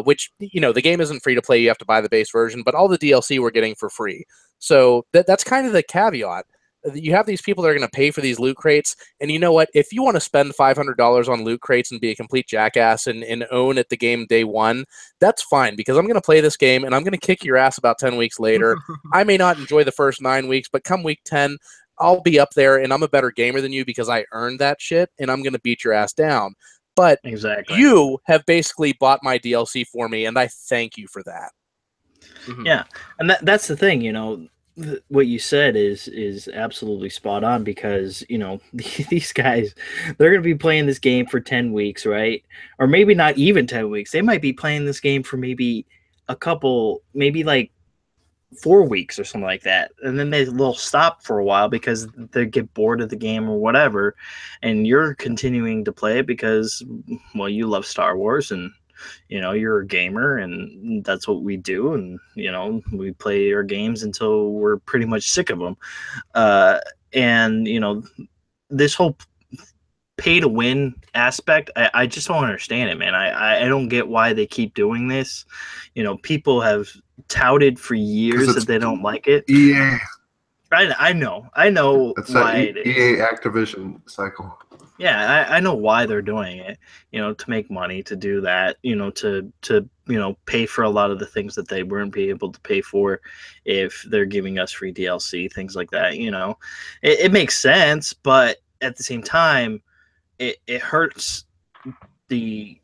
which, the game isn't free-to-play, you have to buy the base version, but all the DLC we're getting for free. So that's kind of the caveat. You have these people that are going to pay for these loot crates, and you know what? If you want to spend $500 on loot crates and be a complete jackass and own at the game day one, that's fine, because I'm going to play this game and I'm going to kick your ass about 10 weeks later. I may not enjoy the first 9 weeks, but come week 10, I'll be up there and I'm a better gamer than you because I earned that shit, and I'm going to beat your ass down. But exactly, you have basically bought my DLC for me, and I thank you for that. Yeah, and that's the thing, what you said is absolutely spot on, because these guys, they're going to be playing this game for 10 weeks, right? Or maybe not even 10 weeks. They might be playing this game for maybe maybe like 4 weeks or something like that, and then they'll stop for a while because they get bored of the game or whatever, and you're continuing to play it because, well, you love Star Wars, and you're a gamer, and that's what we do. And, we play our games until we're pretty much sick of them. And, this whole pay to win aspect, I just don't understand it, man. I don't get why they keep doing this. People have touted for years that they don't like it. EA. I know That's why it is. EA Activision cycle. Yeah, I know why they're doing it, to make money, to do that, to pay for a lot of the things that they weren't be able to pay for if they're giving us free DLC, things like that. It makes sense, but at the same time, it hurts the,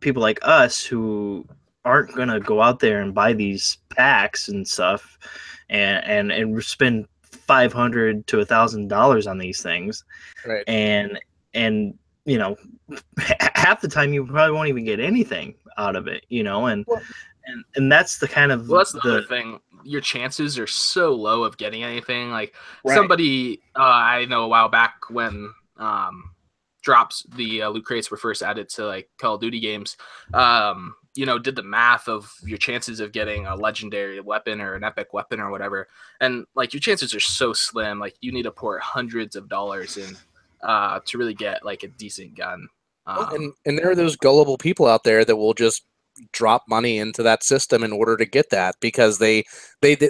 people like us who aren't going to go out there and buy these packs and stuff and spend $500 to $1,000 on these things, right? And half the time you probably won't even get anything out of it, and that's the kind of that's the other thing. Your chances are so low of getting anything. Like somebody I know a while back when drops the loot crates were first added to Call of Duty games. Did the math of your chances of getting a legendary weapon or an epic weapon or whatever. And your chances are so slim. You need to pour hundreds of dollars in to really get a decent gun. And there are those gullible people out there that will just drop money into that system in order to get that, because they there's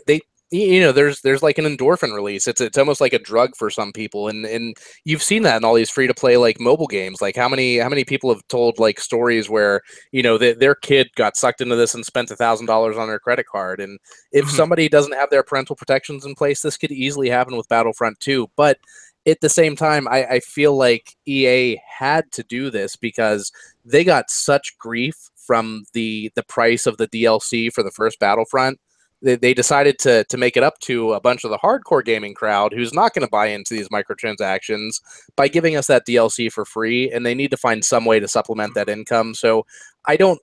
an endorphin release. It's almost like a drug for some people, and you've seen that in all these free to play mobile games. How many people have told stories where their kid got sucked into this and spent $1,000 on their credit card, and if somebody doesn't have their parental protections in place, this could easily happen with Battlefront 2. But at the same time, I feel like EA had to do this because they got such grief from the price of the DLC for the first Battlefront. They decided to make it up to a bunch of the hardcore gaming crowd who's not going to buy into these microtransactions by giving us that DLC for free, and they need to find some way to supplement that income. So I don't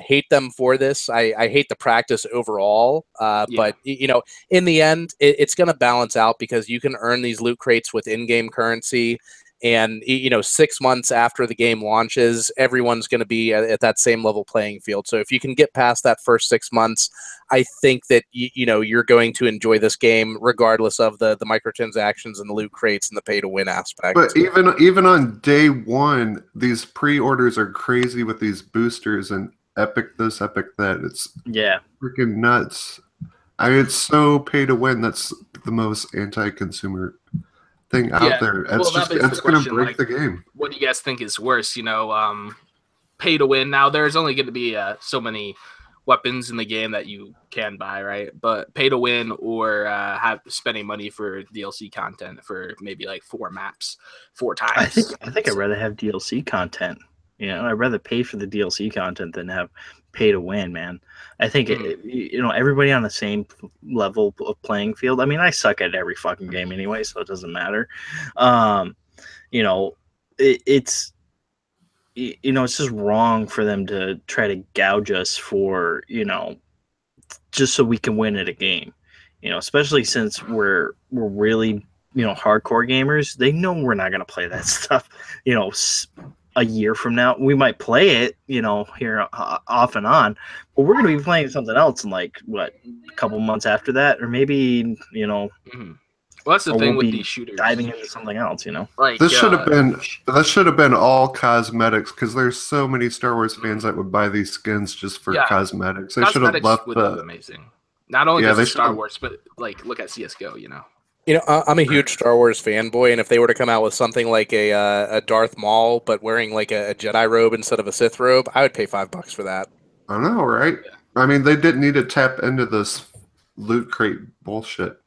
hate them for this. I hate the practice overall, but in the end, it's going to balance out, because you can earn these loot crates with in-game currency. And 6 months after the game launches, everyone's going to be at that same level playing field. So if you can get past that first 6 months, I think that you're going to enjoy this game regardless of the microtransactions and the loot crates and the pay to win aspect. But even on day one, these pre-orders are crazy with these boosters, and epic this, epic that. It's freaking nuts. It's so pay to win. That's the most anti-consumer thing out there. It's going to break the game. What do you guys think is worse? Pay to win. Now there's only going to be so many weapons in the game that you can buy, right? But pay to win or spending money for DLC content for maybe like 4 maps 4 times. I think I'd rather have DLC content. I'd rather pay for the DLC content than have pay to win, man. I think everybody on the same level of playing field. I mean, I suck at every fucking game anyway, so it doesn't matter. It's just wrong for them to try to gouge us for, just so we can win at a game, especially since we're really, hardcore gamers. They know we're not going to play that stuff, a year from now. We might play it, here off and on, but we're going to be playing something else in a couple months after that, or maybe, Well, that's the thing with these shooters. Diving into something else, Like this should have been all cosmetics, because there's so many Star Wars fans that would buy these skins just for cosmetics. They should have left amazing. Not only because Star Wars, but look at CS:GO. I'm a huge Star Wars fanboy, and if they were to come out with something like a Darth Maul, but wearing like a Jedi robe instead of a Sith robe, I would pay $5 for that. I know, right? Yeah. I mean, they didn't need to tap into this loot crate bullshit.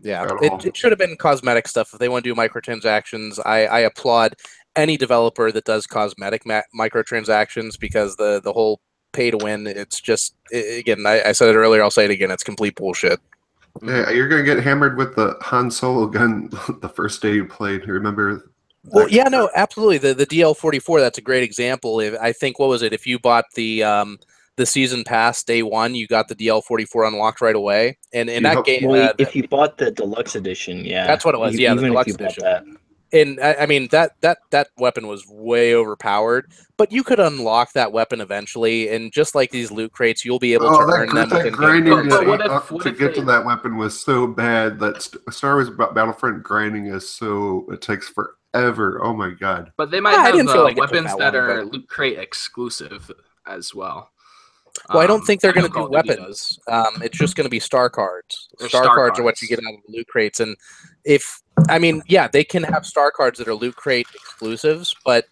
Yeah, it should have been cosmetic stuff. If they want to do microtransactions, I applaud any developer that does cosmetic microtransactions, because the whole pay to win, it's just, again, I said it earlier, I'll say it again, it's complete bullshit. Yeah, you're going to get hammered with the Han Solo gun the first day you played. Remember? Well, yeah, no, absolutely. The DL44, that's a great example. I think, what was it? If you bought the season pass day 1, you got the DL44 unlocked right away. And in that game, if you bought the deluxe edition, that's what it was. Yeah, the deluxe edition. And I mean, that weapon was way overpowered, but you could unlock that weapon eventually, and just like these loot crates, you'll be able to earn them. That grinding to get to that weapon was so bad that Star Wars Battlefront grinding it takes forever. Oh my god! But they might have weapons that are loot crate exclusive as well. Well, I don't think they're going to do weapons. It's just going to be star cards. Star cards are what you get out of the loot crates. And they can have star cards that are loot crate exclusives, but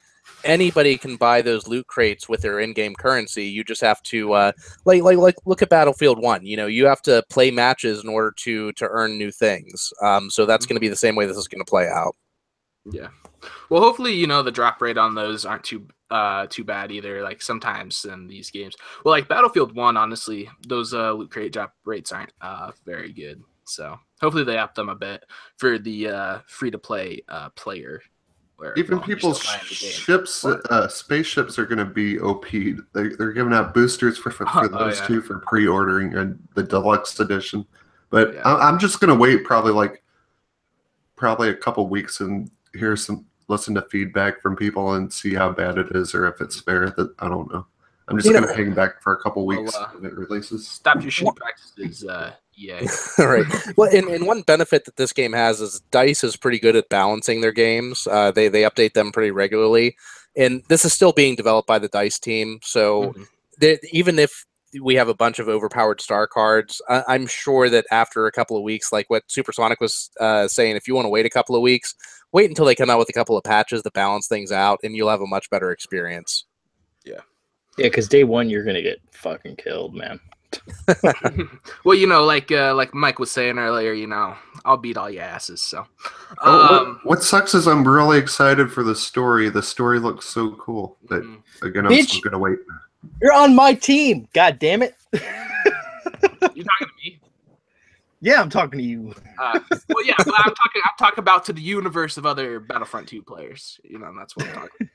anybody can buy those loot crates with their in-game currency. You just have to, look at Battlefield 1. You have to play matches in order to earn new things. So that's going to be the same way this is going to play out. Yeah. Well, hopefully, the drop rate on those aren't too bad either. Like sometimes in these games, well, like Battlefield 1, honestly, those loot crate drop rates aren't very good. So hopefully they up them a bit for the free to play player. Even people's ships, spaceships are going to be OP'd. They're giving out boosters for those two for pre-ordering and the deluxe edition. But I'm just going to wait probably a couple weeks and listen to feedback from people and see how bad it is, or if it's fair. That I don't know. I'm just going to hang back for a couple weeks when it releases. Stop your shit practices, EA. Right. Well, and one benefit that this game has is DICE is pretty good at balancing their games. They update them pretty regularly, and this is still being developed by the DICE team. So even if we have a bunch of overpowered star cards, I'm sure that after a couple of weeks, like what Supersonic was saying, if you want to wait a couple of weeks, wait until they come out with a couple of patches to balance things out, and you'll have a much better experience. Yeah. Yeah, because day 1, you're going to get fucking killed, man. Well, like Mike was saying earlier, I'll beat all your asses. So, what sucks is I'm really excited for the story. The story looks so cool, but again, I'm still going to wait. You're on my team. God damn it. You talking to me? Yeah, I'm talking to you. Well, yeah, but I'm talking about to the universe of other Battlefront 2 players. That's what I'm talking.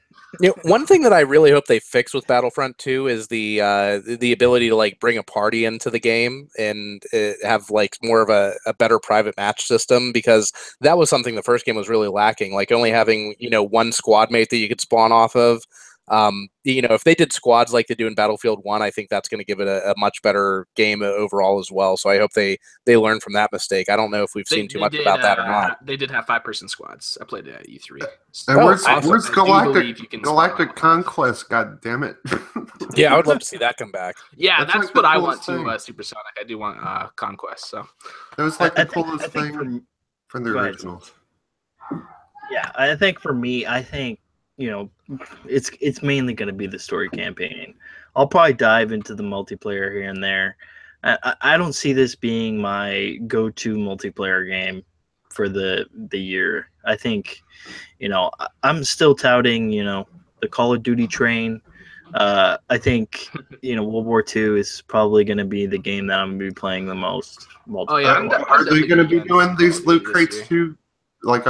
One thing that I really hope they fix with Battlefront 2 is the ability to bring a party into the game and have more of a better private match system, because that was something the first game was really lacking. Only having one squad mate that you could spawn off of. If they did squads like they do in Battlefield 1, I think that's going to give it a much better game overall as well. So I hope they learn from that mistake. I don't know if we've seen too much about that or not. They did have 5-person squads. I played it at E3. And where's Galactic Conquest? God damn it! Yeah, I would love to see that come back. Yeah, that's like what I want to Supersonic. I do want Conquest. So that was like the coolest thing from the originals. Yeah, I think for me, it's mainly going to be the story campaign. I'll probably dive into the multiplayer here and there. I don't see this being my go-to multiplayer game for the year. I think, I'm still touting, the Call of Duty train. I think, World War II is probably going to be the game that I'm going to be playing the most. Oh yeah, are they going to be doing these loot crates too? Like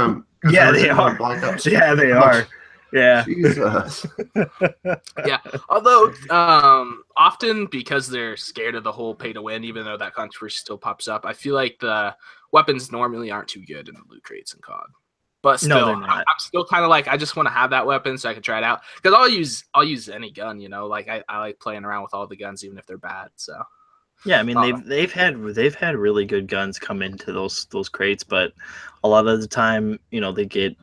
yeah, they are. Yeah, they are. Yeah. Jesus. Yeah. Although, often because they're scared of the whole pay to win, even though that controversy still pops up, I feel like the weapons normally aren't too good in the loot crates in COD. But still, I'm still kind of like, I just want to have that weapon so I can try it out. Because I'll use any gun, Like I like playing around with all the guns, even if they're bad. So. Yeah, I mean they've had really good guns come into those crates, but a lot of the time, they get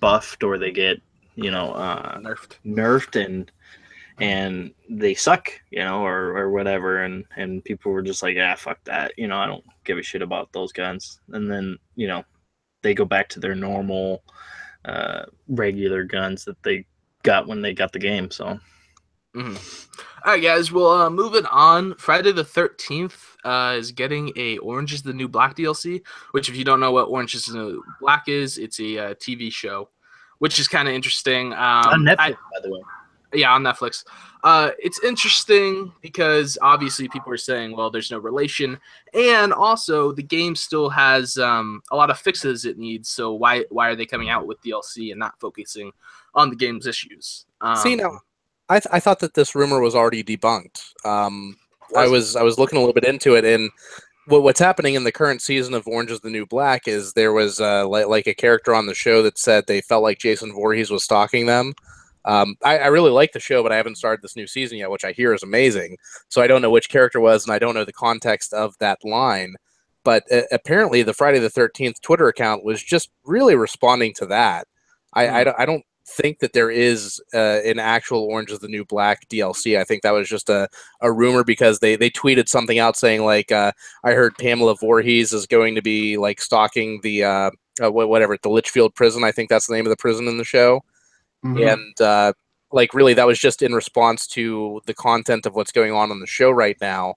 buffed or they get nerfed and they suck, or whatever, and people were just like, yeah, fuck that, I don't give a shit about those guns, and then they go back to their normal regular guns that they got when they got the game. So. Mm-hmm. All right, guys. Well, moving on. Friday the 13th is getting a Orange is the New Black DLC, which, if you don't know what Orange is the New Black is, it's a TV show, which is kind of interesting. On Netflix, by the way. Yeah, on Netflix. It's interesting because obviously people are saying, well, there's no relation, and also the game still has a lot of fixes it needs. So why are they coming out with DLC and not focusing on the game's issues? See, now, I thought that this rumor was already debunked. I was looking a little bit into it, and what's happening in the current season of Orange is the New Black is there was like a character on the show that said they felt like Jason Voorhees was stalking them. I really like the show, but I haven't started this new season yet, which I hear is amazing. So I don't know which character was, and I don't know the context of that line. But apparently the Friday the 13th Twitter account was just really responding to that. I don't think that there is an actual Orange is the New Black DLC. I think that was just a rumor because they tweeted something out saying like, I heard Pamela Voorhees is going to be like stalking the the Litchfield prison. I think that's the name of the prison in the show. Mm-hmm. And like really that was just in response to the content of what's going on the show right now.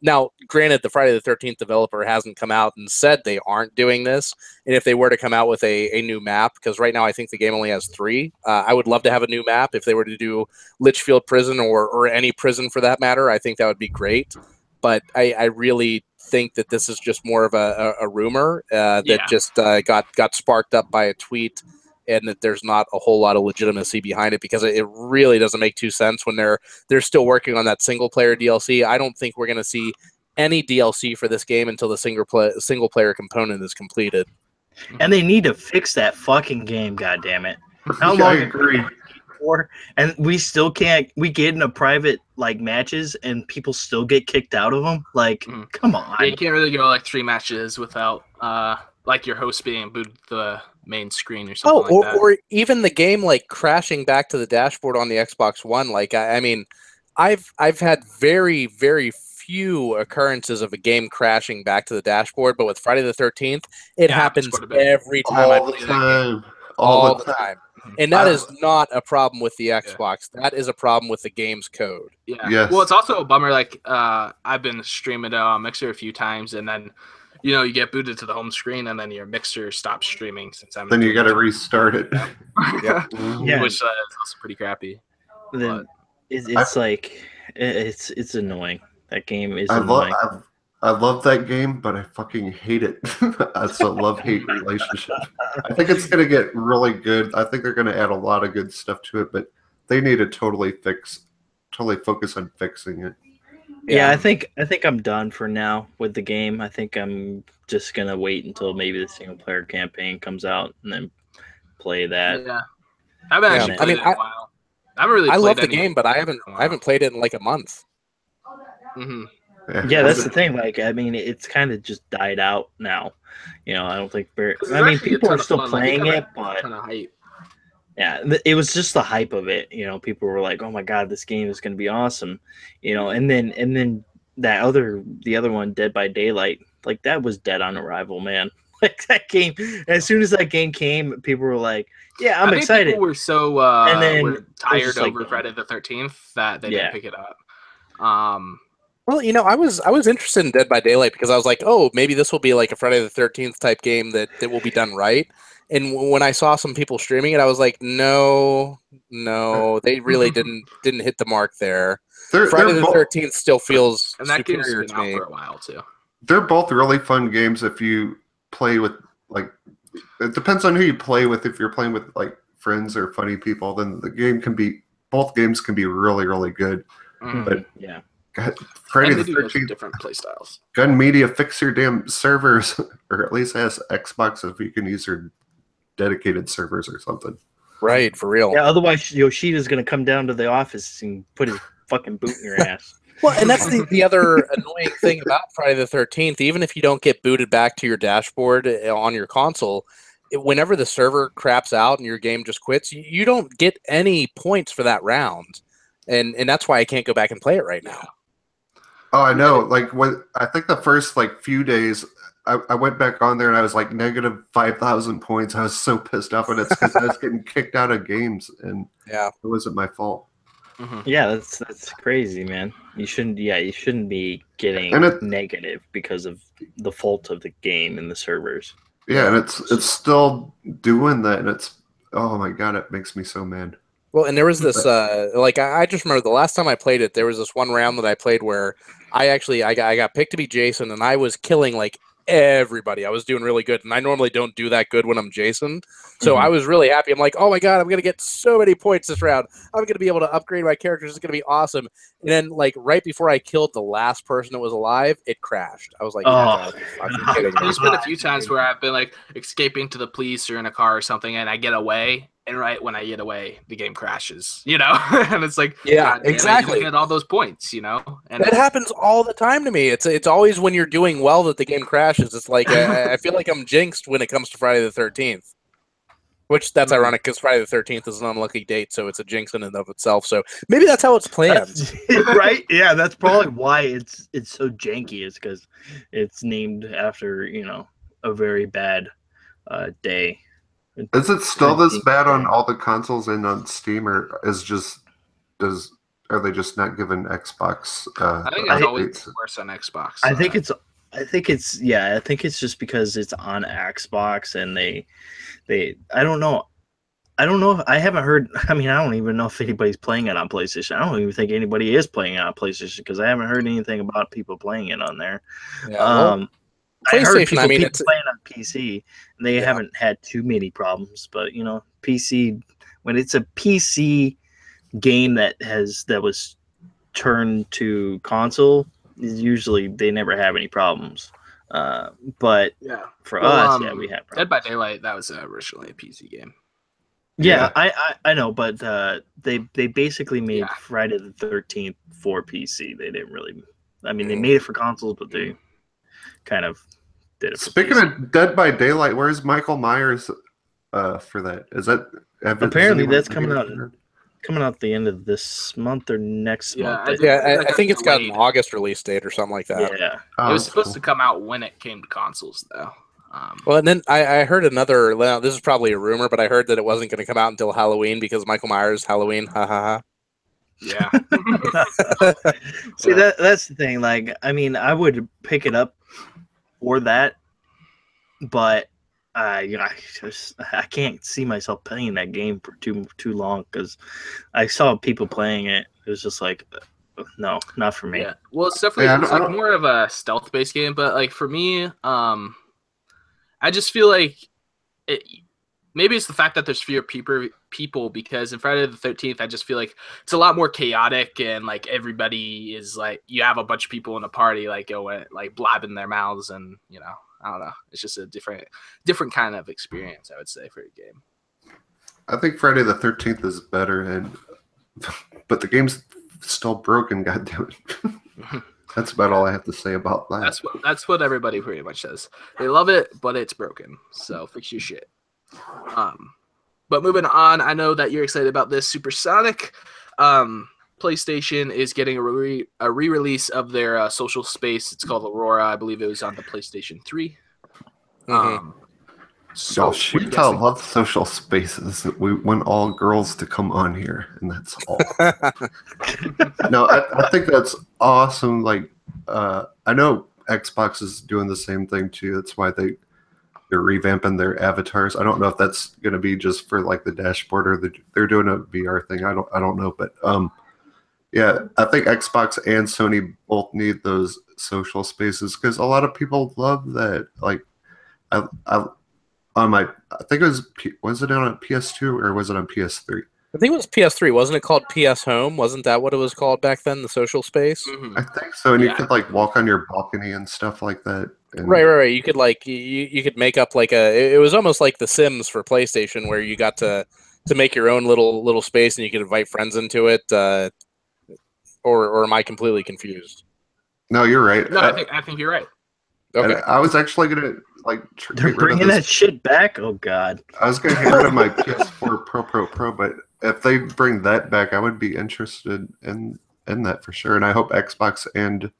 Now, granted, the Friday the 13th developer hasn't come out and said they aren't doing this. And if they were to come out with a new map, because right now I think the game only has 3, I would love to have a new map. If they were to do Litchfield Prison or any prison for that matter, I think that would be great. But I really think that this is just more of a rumor that just got sparked up by a tweet, and that there's not a whole lot of legitimacy behind it because it really doesn't make too sense when they're still working on that single player DLC. I don't think we're going to see any DLC for this game until the single player component is completed. And they need to fix that fucking game, goddammit. How long? I agree. And we still can't. We get into private like matches, and people still get kicked out of them. Like, come on. Yeah, you can't really go like 3 matches without like your host being booted to the main screen or something like that. Or even the game like crashing back to the dashboard on the Xbox One. Like, I mean, I've had very, very few occurrences of a game crashing back to the dashboard, but with Friday the 13th, it happens every time I play that game. All the time. And that is not a problem with the Xbox. That is a problem with the game's code. Yeah. Yes. Well, it's also a bummer. Like, I've been streaming on Mixer a few times, and then you get booted to the home screen, and then your Mixer stops streaming. Then you got to restart it. Yeah. Which is also pretty crappy. Then it's like it's annoying. That game is annoying. I love that game, but I fucking hate it. It's a love-hate relationship. I think it's going to get really good. I think they're going to add a lot of good stuff to it, but they need to totally focus on fixing it. Yeah, I think I'm done for now with the game. I think I'm just gonna wait until maybe the single player campaign comes out and then play that. Yeah. I haven't Yeah. actually I played mean, it in a while. I haven't really I played love the any game, but I in a while. haven't played it in like a month. Mhm. Yeah, that's the thing. Like, I mean, it's kind of just died out now. You know, I don't think I mean, people are still playing it, but a ton of hype. yeah, it was just the hype of it. You know, people were like, "Oh my god, this game is going to be awesome," you know. And then the other one, Dead by Daylight, like that was dead on arrival, man. Like that game, as soon as that game came, people were like, "Yeah, I'm excited." People were so and then were tired over like, Friday the 13th that they didn't pick it up. Well, you know, I was interested in Dead by Daylight because I was like, oh, maybe this will be like a Friday the 13th type game that will be done right. And when I saw some people streaming it, I was like, no, they really didn't hit the mark there. Friday the 13th still feels and that game's superior been to out me. for a while too. They're both really fun games if you play with, like, it depends on who you play with. If you're playing with like friends or funny people, then both games can be really, really good. But yeah, Friday the they do 13th, different play styles. Gun Media, fix your damn servers, or at least ask Xbox if you can use your dedicated servers or something. Right, for real. Yeah, otherwise Yoshida's gonna come down to the office and put his fucking boot in your ass. Well, and that's the other annoying thing about Friday the 13th. Even if you don't get booted back to your dashboard on your console, whenever the server craps out and your game just quits, you don't get any points for that round. And that's why I can't go back and play it right now. Oh, I know. Like, I think the first like few days, I went back on there and I was like negative 5,000 points. I was so pissed off, and it's because I was getting kicked out of games, and it wasn't my fault. Yeah, that's crazy, man. You shouldn't be getting negative because of the fault of the game and the servers. Yeah, and it's still doing that, and it's, oh my god, it makes me so mad. Well, and there was this I just remember the last time I played it, there was this one round that I played where I got picked to be Jason, and I was killing like everybody. I was doing really good, and I normally don't do that good when I'm Jason. So I was really happy. I'm like, oh my god, I'm gonna get so many points this round. I'm gonna be able to upgrade my characters. It's gonna be awesome. And then, like, right before I killed the last person that was alive, it crashed. I was like, there's been a few times where I've been like escaping to the police or in a car or something, and I get away. And right when I get away, the game crashes, you know? And it's like, yeah, God, exactly. I get all those points, you know? And it happens all the time to me. It's always when you're doing well that the game crashes. It's like, I feel like I'm jinxed when it comes to Friday the 13th. Which, that's ironic, because Friday the 13th is an unlucky date, so it's a jinx in and of itself. So maybe that's how it's planned. Right? Yeah, that's probably why it's so janky, is because it's named after, you know, a very bad day. Is it still this bad on all the consoles and on Steam, or are they just not giving Xbox? I think it's always worse on Xbox. I think it's just because it's on Xbox, and they I don't know. I haven't heard. I mean, I don't even know if anybody's playing it on PlayStation. I don't even think anybody is playing it on PlayStation, because I haven't heard anything about people playing it on there. Yeah, I heard people playing on PC, and they haven't had too many problems. But you know, PC, when it's a PC game that was turned to console, usually they never have any problems. But for us, we had problems. Dead by Daylight, that was originally a PC game. Yeah, I know, but they basically made Friday the 13th for PC. They didn't really. I mean, they made it for consoles, but they kind of did it. Speaking of Dead by Daylight, where's Michael Myers for that? Is that apparently that's coming out at the end of this month or next month? I think it's got an August release date or something like that. Yeah, it was supposed to come out when it came to consoles, though. Well, and then I heard another. Well, this is probably a rumor, but I heard that it wasn't going to come out until Halloween because Michael Myers Halloween. Ha ha ha. Yeah. See, that's the thing. Like, I mean, I would pick it up for that, but you know, I can't see myself playing that game for too long, because I saw people playing it. It was just like, no, not for me. Yeah. Well, it's definitely it's like more of a stealth-based game, but like for me, I just feel like maybe it's the fact that there's fewer people, because in Friday the 13th, I just feel like it's a lot more chaotic, and like everybody is like, you have a bunch of people in a party like going like blabbing their mouths, and you know, I don't know, it's just a different kind of experience, I would say, for a game. I think Friday the 13th is better, but the game's still broken. Goddamn it! That's about all I have to say about that. That's what everybody pretty much says. They love it, but it's broken. So fix your shit. But moving on, I know that you're excited about this Supersonic. PlayStation is getting a re-release of their social space. It's called Aurora. I believe it was on the PlayStation 3. So shoot, I love social spaces. We want all girls to come on here, and that's all. No, I think that's awesome. Like, I know Xbox is doing the same thing too. That's why they're revamping their avatars. I don't know if that's going to be just for like the dashboard or they're doing a VR thing. I don't know, but yeah, I think Xbox and Sony both need those social spaces because a lot of people love that. Like, I think was it on a PS2 or was it on PS3? I think it was PS3. Wasn't it called PS Home? Wasn't that what it was called back then, the social space? Mm-hmm. I think so. And you could like walk on your balcony and stuff like that. And Right. You could like you could make up like it was almost like The Sims for PlayStation, where you got to make your own little space and you could invite friends into it. Or am I completely confused? No, you're right. No, I think you're right. Okay. I was actually gonna like they're bringing that shit back. Oh God! I was gonna get rid of my PS4 Pro, but if they bring that back, I would be interested in that for sure. And I hope Xbox and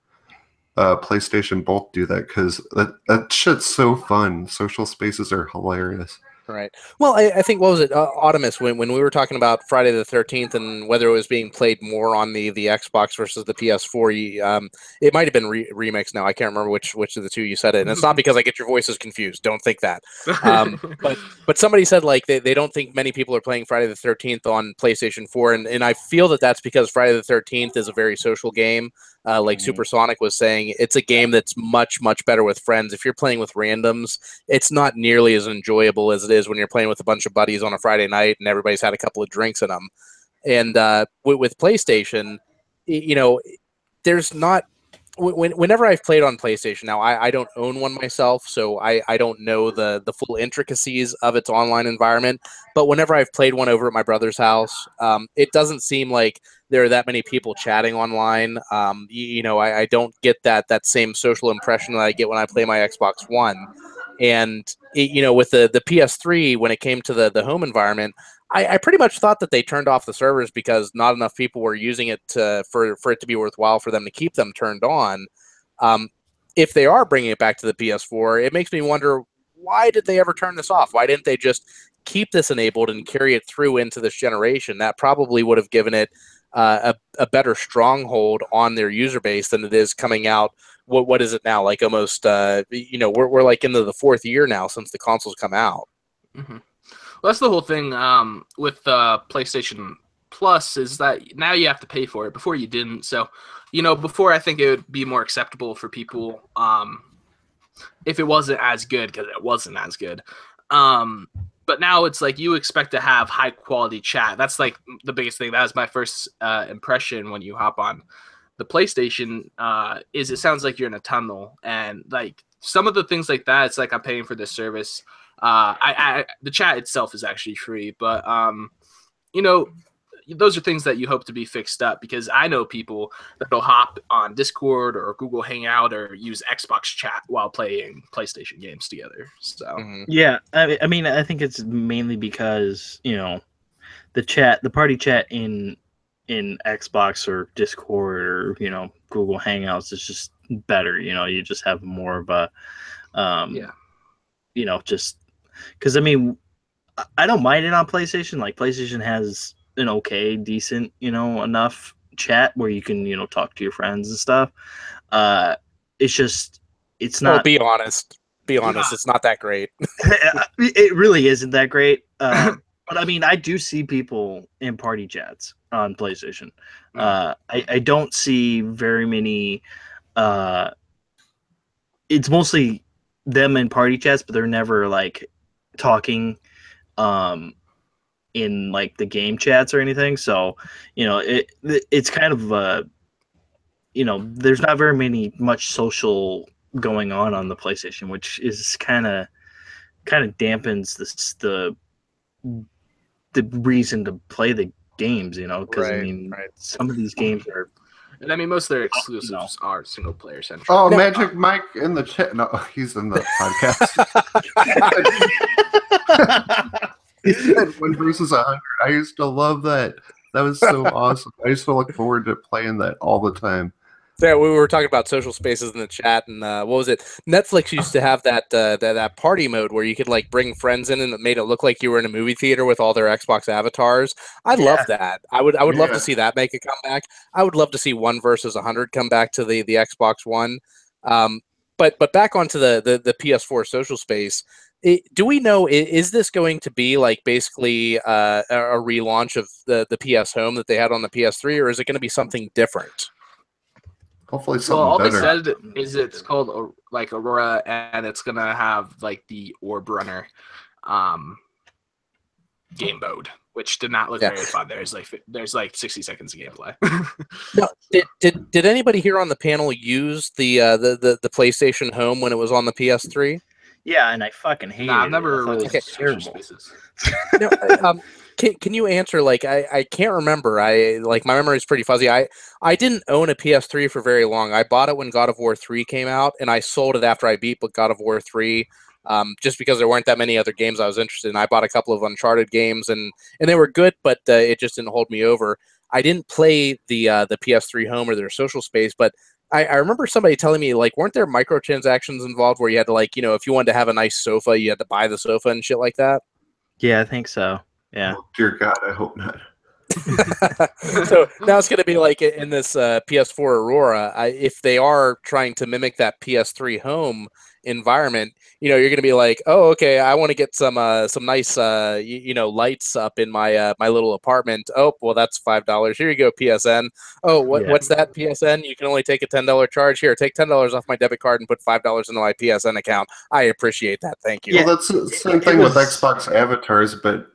PlayStation both do that because that shit's so fun. Social spaces are hilarious. Right. Well, I think, what was it, Audimus, when we were talking about Friday the 13th and whether it was being played more on the Xbox versus the PS4, it might have been Remix now. I can't remember which of the two you said it. And it's not because I get your voices confused. Don't think that. But somebody said like they don't think many people are playing Friday the 13th on PlayStation 4. And I feel that that's because Friday the 13th is a very social game. Like Supersonic was saying, it's a game that's much, much better with friends. If you're playing with randoms, it's not nearly as enjoyable as it is when you're playing with a bunch of buddies on a Friday night and everybody's had a couple of drinks in them. And with PlayStation, there's not... Whenever I've played on PlayStation, now I don't own one myself, so I don't know the full intricacies of its online environment. But whenever I've played one over at my brother's house, it doesn't seem like there are that many people chatting online. I don't get that same social impression that I get when I play my Xbox One. And with the PS3, when it came to the home environment, I pretty much thought that they turned off the servers because not enough people were using it for it to be worthwhile for them to keep them turned on. If they are bringing it back to the PS4, it makes me wonder, why did they ever turn this off? Why didn't they just keep this enabled and carry it through into this generation? That probably would have given it a better stronghold on their user base than it is coming out. What is it now? Like almost, we're like into the 4th year now since the consoles come out. Mm-hmm. Well, that's the whole thing with PlayStation Plus is that now you have to pay for it. Before you didn't. So, before I think it would be more acceptable for people if it wasn't as good, because it wasn't as good. But now it's like you expect to have high quality chat. That's like the biggest thing. That was my first impression when you hop on the PlayStation. Is it sounds like you're in a tunnel, and like some of the things like that. It's like I'm paying for this service. The chat itself is actually free, but those are things that you hope to be fixed up, because I know people that'll hop on Discord or Google Hangout or use Xbox chat while playing PlayStation games together. So yeah, I mean, I think it's mainly because the party chat in Xbox or Discord or Google Hangouts is just better. You just have more of a just because I mean, I don't mind it on PlayStation. Like PlayStation has an decent, enough chat where you can, talk to your friends and stuff. It's not. Be honest. It's not that great. It really isn't that great. But I mean, I do see people in party chats on PlayStation. I don't see very many. It's mostly them in party chats, but they're never like talking in like the game chats or anything. So it's kind of there's not very much social going on the PlayStation, which is kind of dampens the reason to play the games, because I Right, mean, right. some of these games are. And I mean, most of their exclusives are single player centric. Oh, No. Magic Mike in the chat. No, he's in the podcast. He said 1 versus 100. I used to love that. That was so awesome. I used to look forward to playing that all the time. Yeah, we were talking about social spaces in the chat, and what was it? Netflix used to have that party mode where you could like bring friends in, and it made it look like you were in a movie theater with all their Xbox avatars. I love that. I would love to see that make a comeback. I would love to see 1 versus 100 come back to the Xbox One. But back onto the PS4 social space. Do we know, is this going to be like basically a relaunch of the PS Home that they had on the PS3, or is it going to be something different? Hopefully something Well, all better. they said is it's called like Aurora, and it's gonna have like the Orb Runner game mode, which did not look very fun. There's like 60 seconds of gameplay. No, did anybody here on the panel use the PlayStation Home when it was on the PS3? Yeah, and I fucking hated I've it. never I thought really it was terrible. spaces. No, can you answer? Like, I can't remember. My memory is pretty fuzzy. I didn't own a PS3 for very long. I bought it when God of War 3 came out, and I sold it after I beat God of War 3. Just because there weren't that many other games I was interested in. I bought a couple of Uncharted games, and they were good, but it just didn't hold me over. I didn't play the PS3 Home or their social space, but I remember somebody telling me, like, weren't there microtransactions involved where you had to, like, if you wanted to have a nice sofa, you had to buy the sofa and shit like that? Yeah, I think so. Yeah. Oh, dear God, I hope not. So now it's going to be like in this PS4 Aurora. If they are trying to mimic that PS3 Home environment, you're going to be like, oh, okay, I want to get some nice lights up in my my little apartment. Oh, well, that's $5. Here you go, PSN. Oh, what's that, PSN? You can only take a $10 charge. Here, take $10 off my debit card and put $5 into my PSN account. I appreciate that. Thank you. Well, that's the same thing with Xbox avatars, but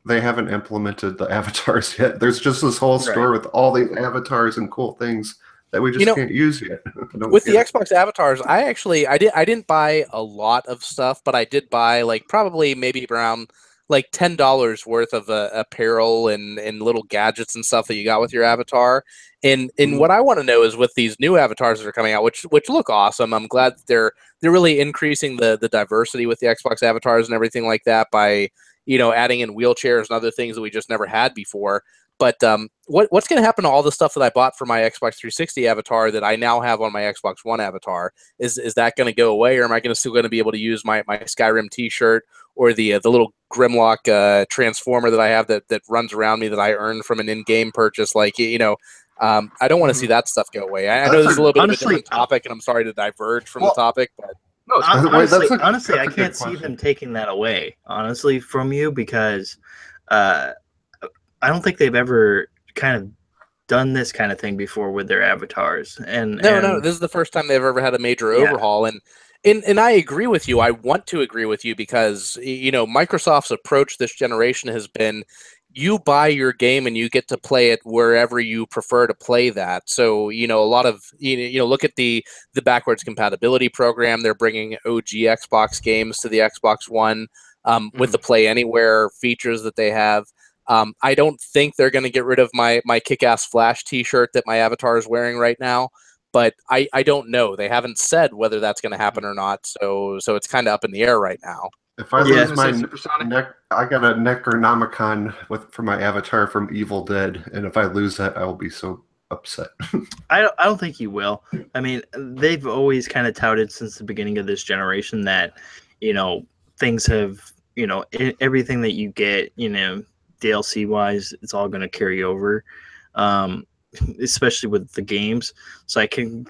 they haven't implemented the avatars yet. There's just this whole store with all these avatars and cool things that we just can't use yet. With the Xbox avatars, I didn't buy a lot of stuff, but I did buy like probably maybe around like $10 worth of apparel and little gadgets and stuff that you got with your avatar. And what I want to know is with these new avatars that are coming out, which look awesome. I'm glad that they're really increasing the diversity with the Xbox avatars and everything like that by adding in wheelchairs and other things that we just never had before. But what's going to happen to all the stuff that I bought for my Xbox 360 avatar that I now have on my Xbox One avatar? Is that going to go away, or am I still going to be able to use my Skyrim T-shirt or the little Grimlock transformer that I have that runs around me that I earned from an in-game purchase? Like, I don't want to see that stuff go away. I know this is a little bit of a different topic, and I'm sorry to diverge from the topic, but. No, honestly, I can't see them taking that away, honestly, from you, because I don't think they've ever kind of done this kind of thing before with their avatars. No, this is the first time they've ever had a major overhaul. And I agree with you. I want to agree with you because, Microsoft's approach this generation has been, you buy your game and you get to play it wherever you prefer to play that. So, a lot of, look at the backwards compatibility program. They're bringing OG Xbox games to the Xbox One with the Play Anywhere features that they have. I don't think they're going to get rid of my Kick-Ass Flash t-shirt that my avatar is wearing right now, but I don't know. They haven't said whether that's going to happen or not. So it's kind of up in the air right now. If I lose my neck, I got a Necronomicon for my avatar from Evil Dead, and if I lose that, I will be so upset. I don't think you will. I mean, they've always kind of touted since the beginning of this generation that, things have, everything that you get, DLC wise, it's all going to carry over, especially with the games. So I can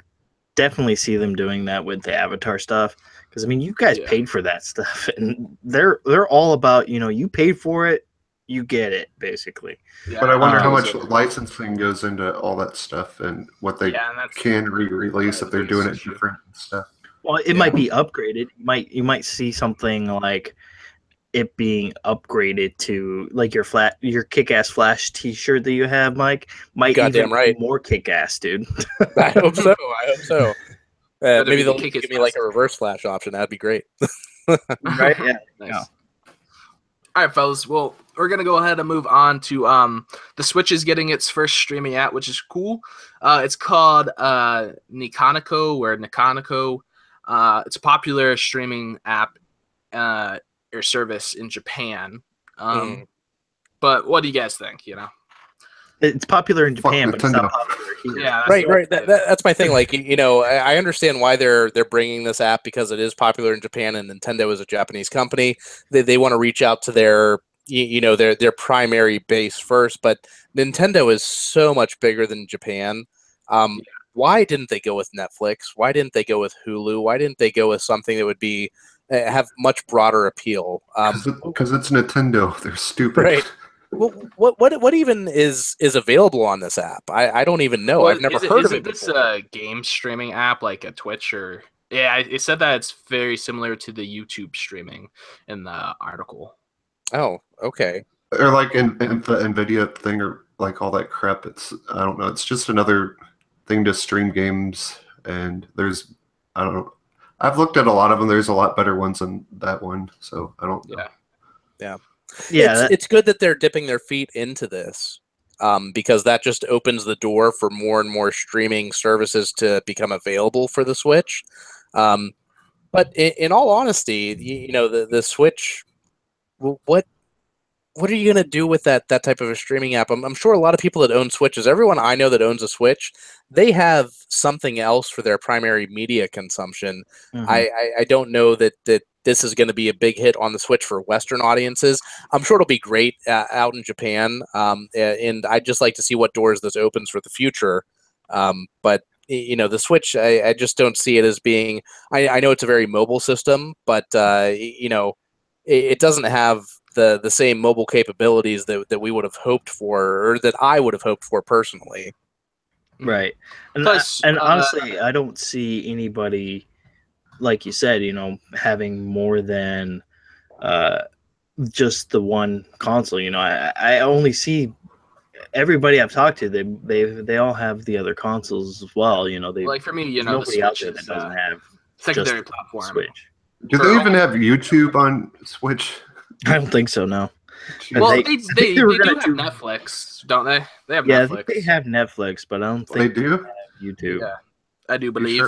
definitely see them doing that with the avatar stuff. Because, I mean, you guys paid for that stuff, and they're all about, you paid for it, you get it, basically. Yeah, but I wonder how much licensing goes into all that stuff and what they can re-release if they're doing it different and stuff. Well, it might be upgraded. You might see something like it being upgraded to like your Kick-Ass Flash T-shirt that you have, Mike. Might even be more Kick-Ass, dude. I hope so. Maybe they'll give me like a reverse Flash option. That'd be great. Right? Yeah. Nice. All right, fellas. Well, we're gonna go ahead and move on to the Switch is getting its first streaming app, which is cool. It's called Nikoniko or Nikoniko. It's a popular streaming app or service in Japan. But what do you guys think? You know, it's popular in Japan, but it's not Nintendo. popular here. Yeah, Right. That's my thing. Like, you know, I understand why they're bringing this app because it is popular in Japan, and Nintendo is a Japanese company. They want to reach out to their their primary base first. But Nintendo is so much bigger than Japan. Why didn't they go with Netflix? Why didn't they go with Hulu? Why didn't they go with something that would be have much broader appeal? Because it's Nintendo. They're stupid. Right. Well, what even is available on this app? I don't even know. I've never heard of it. Isn't this a game streaming app like a Twitch or? Yeah, it said that it's very similar to the YouTube streaming in the article. Oh, okay. Or like in the NVIDIA thing or like all that crap. I don't know. It's just another thing to stream games. And I don't know. I've looked at a lot of them. There's a lot better ones than that one. So I don't know. Yeah, it's good that they're dipping their feet into this, because that just opens the door for more and more streaming services to become available for the Switch. But in all honesty, you know, the Switch, what are you going to do with that type of a streaming app? I'm sure a lot of people that own Switches, everyone I know that owns a Switch, they have something else for their primary media consumption. I don't know that this is going to be a big hit on the Switch for Western audiences. I'm sure it'll be great out in Japan, and I'd just like to see what doors this opens for the future. But you know, the Switch, I just don't see it as being. I know it's a very mobile system, but you know, it doesn't have the same mobile capabilities that we would have hoped for, or that I would have hoped for personally. Right. And Plus, honestly, I don't see anybody, like you said, you know, having more than just the one console. You know, I only see everybody I've talked to, they all have the other consoles as well. You know, like for me, you know, the nobody out Switch there that is doesn't have secondary just the platform. Switch. Do they even have YouTube on Switch? I don't think so. No. Well, They- they they were do gonna have do- Netflix, don't they? They have Yeah, I Netflix. think they have Netflix, but I don't They think do? they have YouTube. Yeah, I do You believe.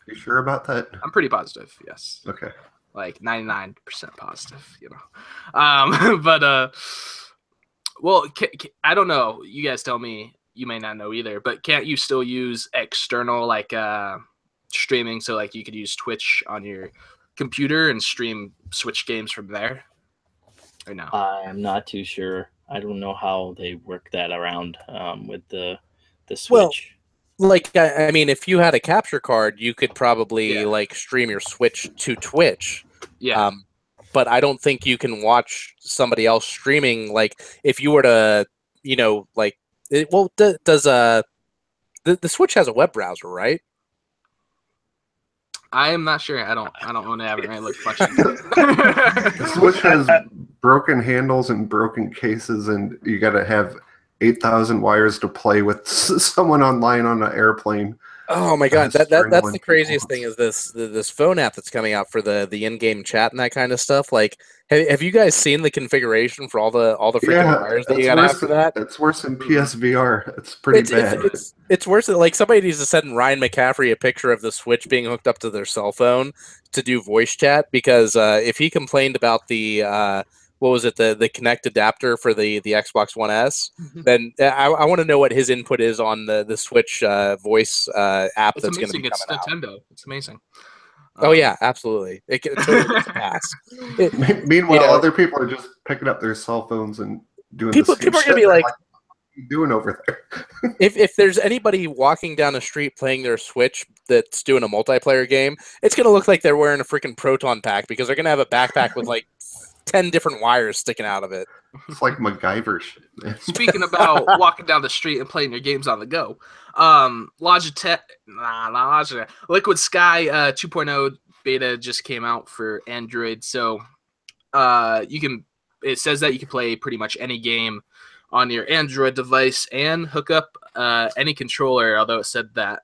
You sure about that? I'm pretty positive. Yes. Okay. Like 99% positive, you know. But well, I don't know. You guys tell me. You may not know either, but can't you still use external like streaming? So like you could use Twitch on your computer and stream Switch games from there. Or no? I'm not too sure. I don't know how they work that around with the Switch. Well, like, I mean, if you had a capture card, you could probably Yeah. like stream your Switch to Twitch. Yeah. But I don't think you can watch somebody else streaming. Like, if you were to, you know, like, does the Switch has a web browser, right? I am not sure. I don't own it. I haven't really looked much into it. The Switch has broken handles and broken cases, and you got to have 8,000 wires to play with someone online on an airplane. Oh my god, that's Strangling the craziest people. thing is this phone app that's coming out for the in-game chat and that kind of stuff. Like, have you guys seen the configuration for all the freaking wires that you got after that? It's worse than PSVR. It's pretty bad. It's worse than, like, somebody needs to send Ryan McCaffrey a picture of the Switch being hooked up to their cell phone to do voice chat, because if he complained about the what was it, the Kinect adapter for the Xbox One S, then I want to know what his input is on the Switch voice app It's that's going to amazing. be It's coming out. Nintendo. It's amazing. Oh yeah, absolutely. It totally gets a pass. Meanwhile, you know, other people are just picking up their cell phones and doing people the same are going to shit. be like, What are you doing over there? if there's anybody walking down the street playing their Switch that's doing a multiplayer game, it's going to look like they're wearing a freaking Proton pack, because they're going to have a backpack with like 10 different wires sticking out of it. It's like MacGyver shit, man. Speaking about walking down the street and playing your games on the go, Logitech, Liquid Sky 2.0 beta just came out for Android, so it says that you can play pretty much any game on your Android device and hook up any controller, although it said that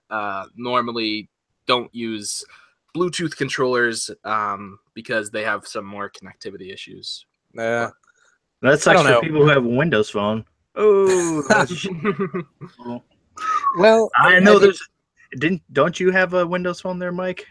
normally don't use Bluetooth controllers because they have some more connectivity issues. That sucks for people who have a Windows Phone. Oh, well, I know don't you have a Windows Phone there, Mike?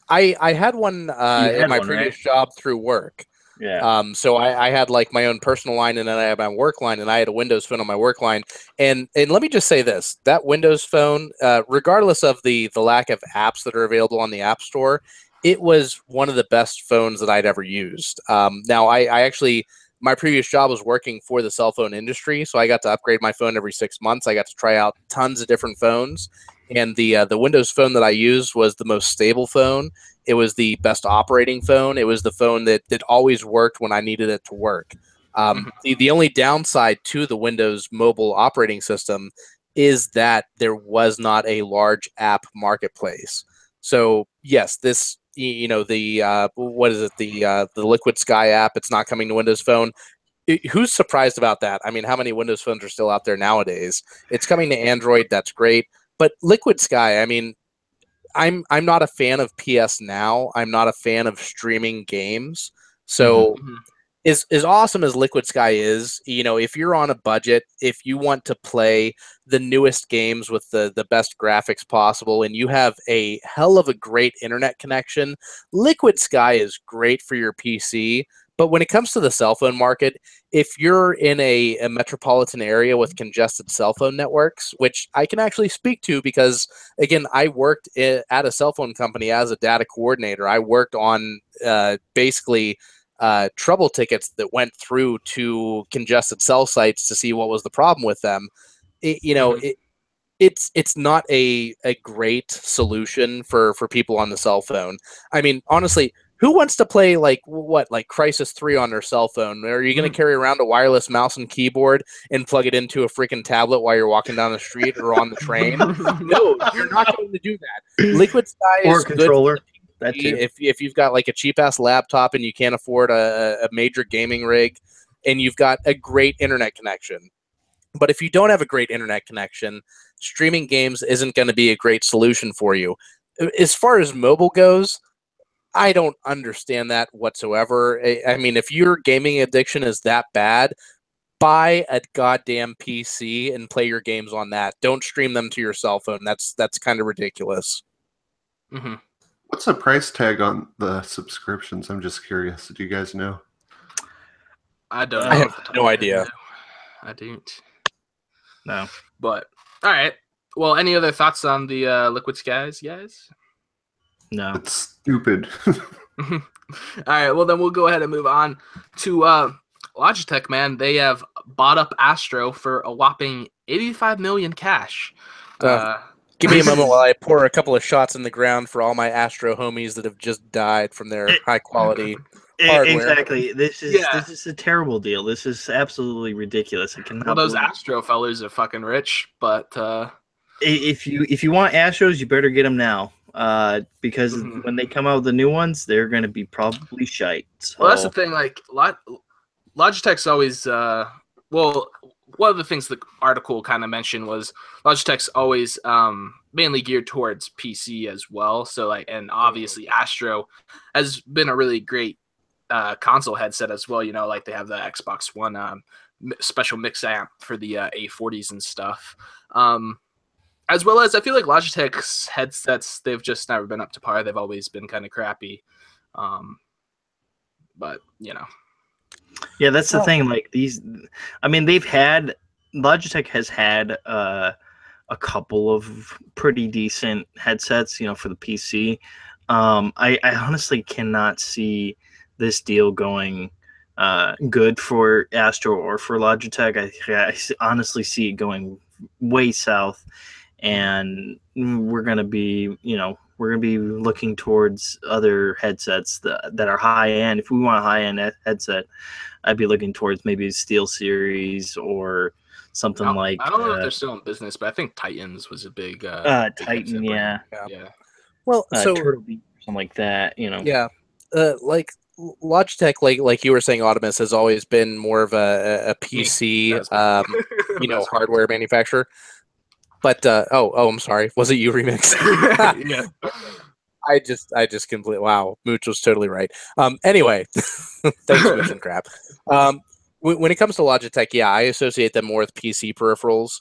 I had one at my previous job through work. Yeah. So I had like my own personal line, and then I had my work line, and I had a Windows Phone on my work line. And let me just say this: that Windows Phone, regardless of the lack of apps that are available on the App Store, it was one of the best phones that I'd ever used. Now I actually. My previous job was working for the cell phone industry, so I got to upgrade my phone every 6 months. I got to try out tons of different phones, and the Windows Phone that I used was the most stable phone. It was the best operating phone. It was the phone that always worked when I needed it to work. The only downside to the Windows mobile operating system is that there was not a large app marketplace. So yes, this what is it, the Liquid Sky app, it's not coming to Windows Phone. Who's surprised about that? I mean, how many Windows phones are still out there nowadays? It's coming to Android, that's great, but Liquid Sky, I mean, I'm not a fan of PS Now. I'm not a fan of streaming games. So as awesome as Liquid Sky is, if you're on a budget, if you want to play the newest games with the best graphics possible, and you have a hell of a great internet connection, Liquid Sky is great for your PC. But when it comes to the cell phone market, if you're in a metropolitan area with congested cell phone networks, which I can actually speak to because, again, I worked at a cell phone company as a data coordinator. I worked on basically trouble tickets that went through to congested cell sites to see what was the problem with them. It's not a great solution for people on the cell phone. I mean, honestly, who wants to play like Crysis 3 on their cell phone? Are you going to carry around a wireless mouse and keyboard and plug it into a freaking tablet while you're walking down the street or on the train? No, you're not going to do that. Liquid Sky or is controller. Good. If you've got like a cheap ass laptop and you can't afford a major gaming rig, and you've got a great internet connection. But if you don't have a great internet connection, streaming games isn't going to be a great solution for you. As far as mobile goes, I don't understand that whatsoever. I mean, if your gaming addiction is that bad, buy a goddamn PC and play your games on that. Don't stream them to your cell phone. That's kind of ridiculous. What's the price tag on the subscriptions? I'm just curious. Do you guys know? I don't know. I have no idea. I don't. No. But, all right. Well, any other thoughts on the Liquid Skies, guys? No. It's stupid. All right. Well, then we'll go ahead and move on to Logitech, man. They have bought up Astro for a whopping $85 million cash. Give me a moment while I pour a couple of shots in the ground for all my Astro homies that have just died from their high quality hardware. Exactly. This is a terrible deal. This is absolutely ridiculous. I cannot. Well, those Astro fellas are fucking rich, but if you want Astros, you better get them now. Because when they come out with the new ones, they're going to be probably shite. So. Well, that's the thing. Like Logitech's always one of the things the article kind of mentioned was Logitech's always mainly geared towards PC as well. So and obviously Astro has been a really great console headset as well. Like they have the Xbox One special mix amp for the A40s and stuff. As well as I feel like Logitech's headsets, they've just never been up to par. They've always been kind of crappy. But Yeah, that's the thing. Like these, I mean, Logitech has had a couple of pretty decent headsets, for the PC. I honestly cannot see this deal going good for Astro or for Logitech. I honestly see it going way south, and we're gonna be looking towards other headsets that are high end. If we want a high end headset, I'd be looking towards maybe Steel Series or something like. I don't know if they're still in business, but I think Titans was a big. Titan, yeah. Well, so Turtle Beach, something like that, Yeah, like Logitech, like you were saying, Optimus has always been more of a PC, hardware manufacturer. But I'm sorry. Was it you, Remix? Yeah. I just completely Mooch was totally right. Anyway, thanks, Mooch and Crap. When it comes to Logitech, yeah, I associate them more with PC peripherals.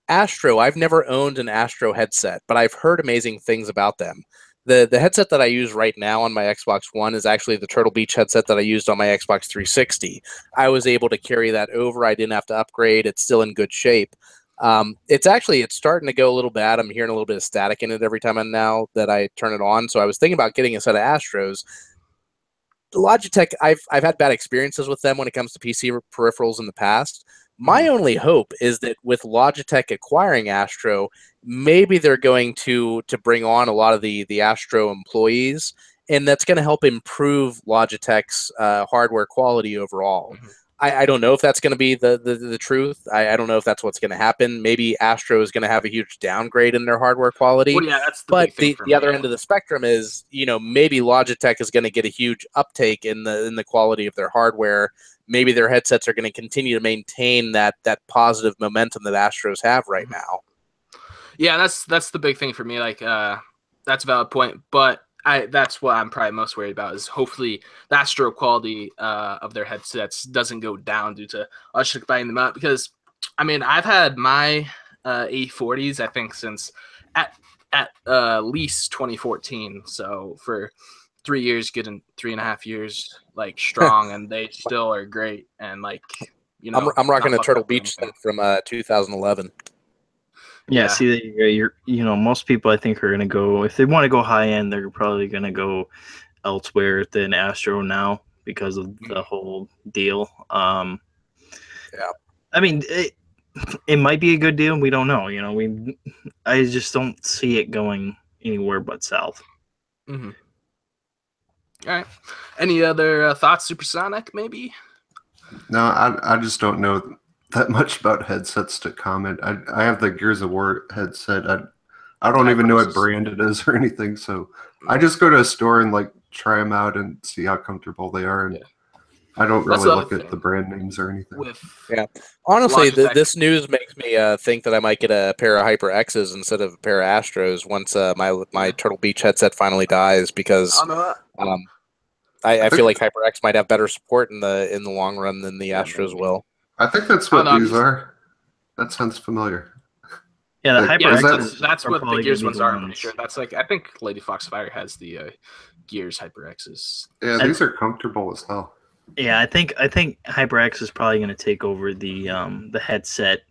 Astro, I've never owned an Astro headset, but I've heard amazing things about them. The headset that I use right now on my Xbox One is actually the Turtle Beach headset that I used on my Xbox 360. I was able to carry that over. I didn't have to upgrade. It's still in good shape. It's starting to go a little bad. I'm hearing a little bit of static in it every time now that I turn it on. So I was thinking about getting a set of Astros. Logitech, I've had bad experiences with them when it comes to PC peripherals in the past. My only hope is that with Logitech acquiring Astro, maybe they're going to bring on a lot of the Astro employees, and that's going to help improve Logitech's hardware quality overall. I don't know if that's going to be the truth. I don't know if that's what's going to happen. Maybe Astro is going to have a huge downgrade in their hardware quality. Well, yeah, that's but the other end of the spectrum is, maybe Logitech is going to get a huge uptake in the quality of their hardware. Maybe their headsets are going to continue to maintain that positive momentum that Astros have right now. Yeah, that's the big thing for me. Like, that's a valid point, but that's what I'm probably most worried about is hopefully the Astro quality of their headsets doesn't go down due to us buying them out. Because, I mean, I've had my A40s, I think, since at least 2014. So for 3 years, getting 3.5 years, like, strong, and they still are great. And, like, I'm rocking a Turtle Beach set from 2011. Yeah, see, most people I think are gonna go, if they want to go high end, they're probably gonna go elsewhere than Astro now because of the whole deal. Yeah, I mean, it might be a good deal. We don't know. I just don't see it going anywhere but south. All right. Any other thoughts, Supersonic? Maybe. No, I just don't know that much about headsets to comment. I have the Gears of War headset. I don't even know what brand it is or anything. So I just go to a store and like try them out and see how comfortable they are. And I don't really look at the brand names or anything. Honestly, this news makes me think that I might get a pair of HyperXs instead of a pair of Astros once my Turtle Beach headset finally dies, because I feel like HyperX might have better support in the long run than the Astros will. I think that's what these are. That sounds familiar. Yeah, the HyperX. That's what the Gears ones are. I'm pretty sure. That's like, I think Lady Foxfire has the Gears HyperXs. Yeah, these are comfortable as hell. Yeah, I think HyperX is probably going to take over the headset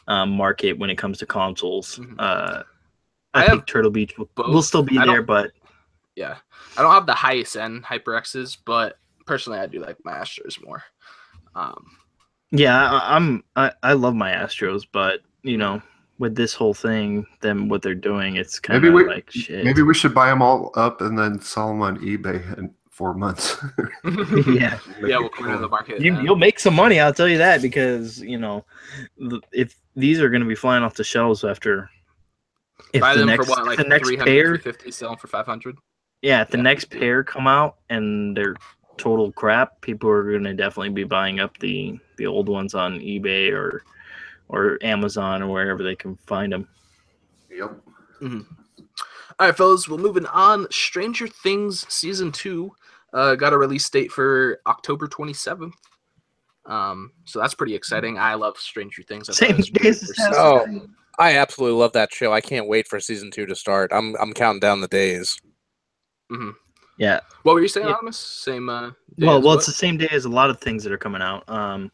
market when it comes to consoles. I think Turtle Beach will still be there, but yeah, I don't have the highest end HyperXs, but personally, I do like my Astros more. Yeah, I love my Astros, but with this whole thing, what they're doing, it's kind of like shit. Maybe we should buy them all up and then sell them on eBay in 4 months. Yeah, we'll come into the market. You'll make some money, I'll tell you that, because if these are going to be flying off the shelves after, buy them for what, like the next 300, pair, 350, sell them for 500. Yeah, if the next pair come out and they're total crap, people are going to definitely be buying up the old ones on eBay or Amazon or wherever they can find them. Yep. All right, fellas, well, moving on. Stranger Things Season 2 got a release date for October 27th. So that's pretty exciting. I love Stranger Things. Same day as I absolutely love that show. I can't wait for Season 2 to start. I'm counting down the days. Yeah. What were you saying, Anonymous? Same. It's the same day as a lot of things that are coming out. I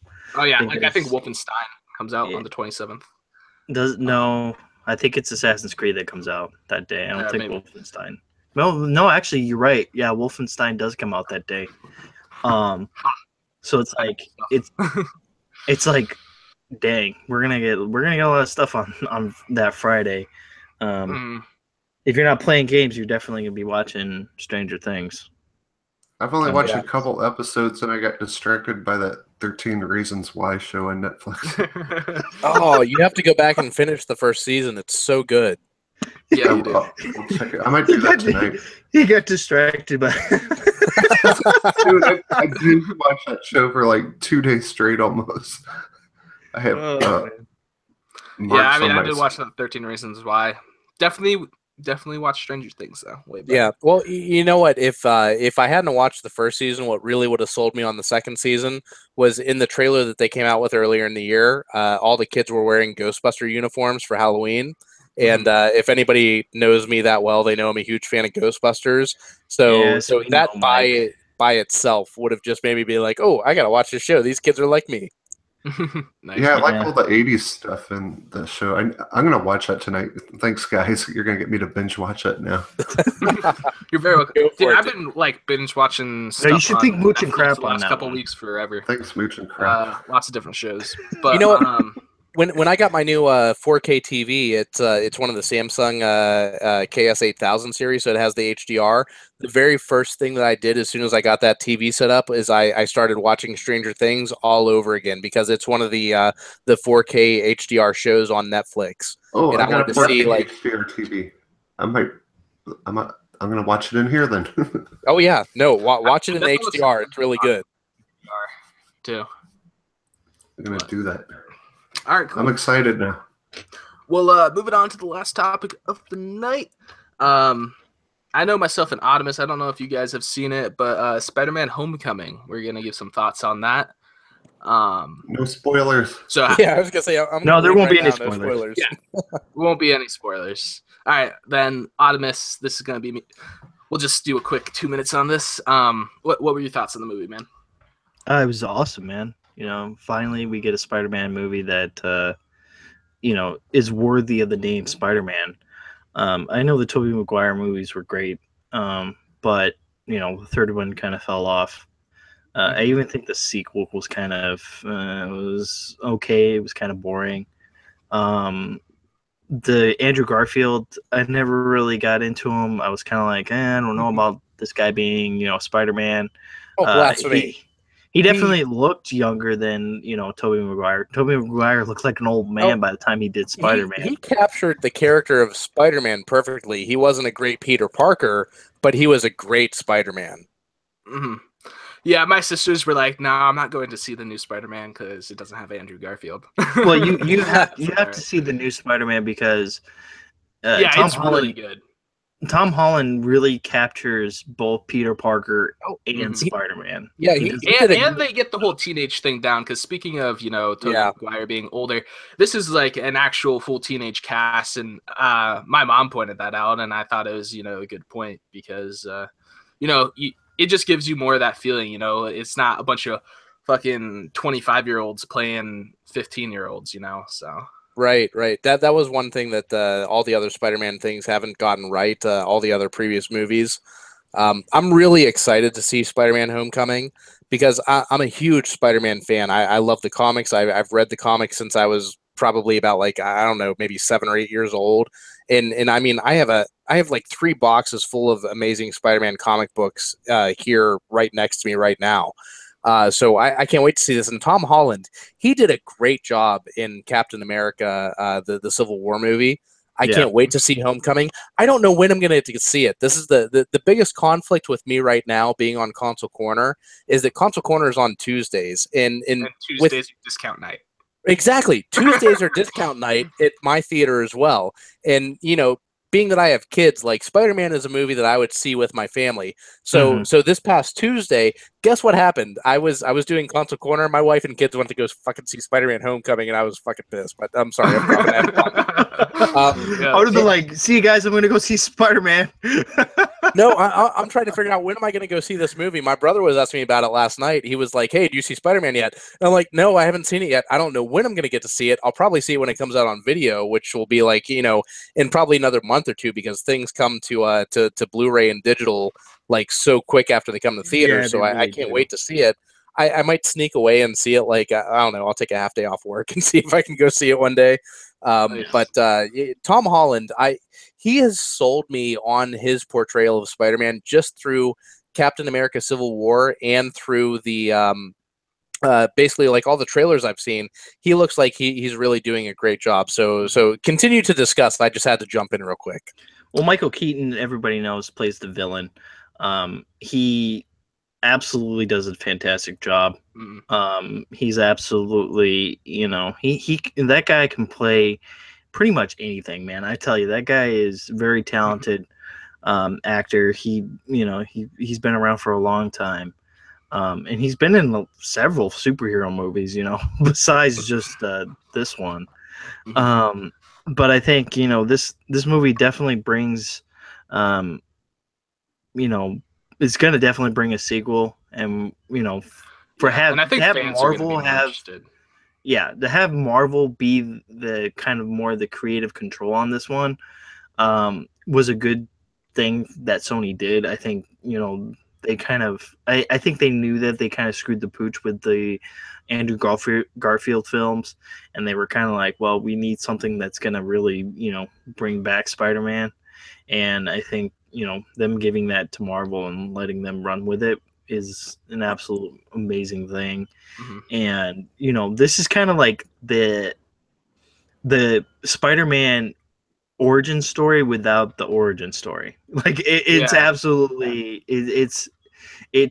think Wolfenstein comes out on the 27th. No, I think it's Assassin's Creed that comes out that day. I don't think Wolfenstein. Well, no, actually, you're right. Yeah, Wolfenstein does come out that day. So it's like it's like, dang, we're gonna get a lot of stuff on that Friday. If you're not playing games, you're definitely gonna be watching Stranger Things. I've only watched a couple episodes and I got distracted by that 13 Reasons Why show on Netflix. Oh, you have to go back and finish the first season. It's so good. Yeah, you do. I'll check it. I might do that tonight. He got distracted by. Dude, I did watch that show for like 2 days straight almost. I have. I did watch that 13 Reasons Why. Definitely definitely watch Stranger Things though. Way better. Yeah, well, you know what? If I hadn't watched the first season, what really would have sold me on the second season was in the trailer that they came out with earlier in the year. All the kids were wearing Ghostbuster uniforms for Halloween, and if anybody knows me that well, they know I'm a huge fan of Ghostbusters. So that by itself would have just made me be like, oh, I gotta watch this show. These kids are like me. Nice. Yeah, I like all the 80s stuff in the show. I'm going to watch that tonight. Thanks, guys. You're going to get me to binge watch it now. You're very welcome. Dude, I've been like binge watching stuff. You should think Mooch and Crap the last couple weeks forever. Thanks, Mooch and Crap. Lots of different shows. But you know what? When I got my new 4K TV, it's one of the Samsung KS8000 series, so it has the HDR. The very first thing that I did as soon as I got that TV set up is I started watching Stranger Things all over again because it's one of the 4K HDR shows on Netflix. Oh, and I wanted to see like HDR TV. I'm gonna watch it in here then. Oh yeah, no, watch it in HDR. It's really good. Too. I'm gonna do that. All right, cool. I'm excited now. Well, moving on to the last topic of the night. I know myself and Optimus, I don't know if you guys have seen it, but Spider-Man Homecoming. We're going to give some thoughts on that. No spoilers. So yeah, I was going to say, no, there won't be any spoilers. Yeah, there won't be any spoilers. All right, then Optimus, this is going to be me. We'll just do a quick 2 minutes on this. What were your thoughts on the movie, man? It was awesome, man. Finally we get a Spider-Man movie that, is worthy of the name Spider-Man. I know the Tobey Maguire movies were great, but, the third one kind of fell off. I even think the sequel was kind of, was okay. It was kind of boring. The Andrew Garfield, I never really got into him. I was kind of like, I don't know about this guy being, Spider-Man. Oh, blasphemy. He definitely looked younger than, Tobey Maguire. Tobey Maguire looked like an old man by the time he did Spider-Man. He captured the character of Spider-Man perfectly. He wasn't a great Peter Parker, but he was a great Spider-Man. Mm-hmm. Yeah, my sisters were like, "No, I'm not going to see the new Spider-Man because it doesn't have Andrew Garfield." Well, you have to see the new Spider-Man because it's really good. Tom Holland really captures both Peter Parker and Spider-Man. Yeah, and they get the whole teenage thing down. Because speaking of, Tobey Maguire being older, this is like an actual full teenage cast, and my mom pointed that out, and I thought it was, a good point because, it just gives you more of that feeling. It's not a bunch of fucking 25-year-olds playing 15-year-olds. So. Right. That was one thing that all the other Spider-Man things haven't gotten right. All the other previous movies. I'm really excited to see Spider-Man Homecoming because I'm a huge Spider-Man fan. I love the comics. I've read the comics since I was probably about maybe 7 or 8 years old. And I mean, I have like 3 boxes full of amazing Spider-Man comic books here right next to me right now. So I can't wait to see this. And Tom Holland, he did a great job in Captain America, the Civil War movie. I can't wait to see Homecoming. I don't know when I'm going to see it. This is the biggest conflict with me right now being on Console Corner is that Console Corner is on Tuesdays. And Tuesdays discount night. Exactly. Tuesdays are discount night at my theater as well. And, being that I have kids, like Spider-Man is a movie that I would see with my family. So this past Tuesday, guess what happened? I was doing Console Corner. My wife and kids went to go fucking see Spider-Man Homecoming, and I was fucking pissed. But I'm sorry. I would have been like, see you guys, I'm going to go see Spider-Man. No, I'm trying to figure out when am I going to go see this movie. My brother was asking me about it last night. He was like, hey, do you see Spider-Man yet? And I'm like, no, I haven't seen it yet. I don't know when I'm going to get to see it. I'll probably see it when it comes out on video, which will be like, in probably another month or two because things come to Blu-ray and digital like so quick after they come to theaters. So I can't wait to see it. I might sneak away and see it. Like, I don't know. I'll take a half day off work and see if I can go see it one day. But Tom Holland, he has sold me on his portrayal of Spider-Man just through Captain America Civil War and through the basically like all the trailers I've seen. He looks like he's really doing a great job. So continue to discuss. I just had to jump in real quick. Well, Michael Keaton, everybody knows, plays the villain. He absolutely does a fantastic job. He's absolutely, he that guy can play pretty much anything, man. I tell you, that guy is very talented actor. He's been around for a long time. And he's been in several superhero movies, besides just this one. But I think this movie definitely brings, it's going to definitely bring a sequel, and and I think fans Marvel are have interested. Yeah, to have Marvel be the kind of more the creative control on this one was a good thing that Sony did. I think they kind of I think they knew that they kind of screwed the pooch with the Andrew Garfield films, and they were kind of like, well, we need something that's going to really bring back Spider-Man. And I think them giving that to Marvel and letting them run with it is an absolute amazing thing. And this is kind of like the Spider-Man origin story without the origin story. Like it's absolutely it's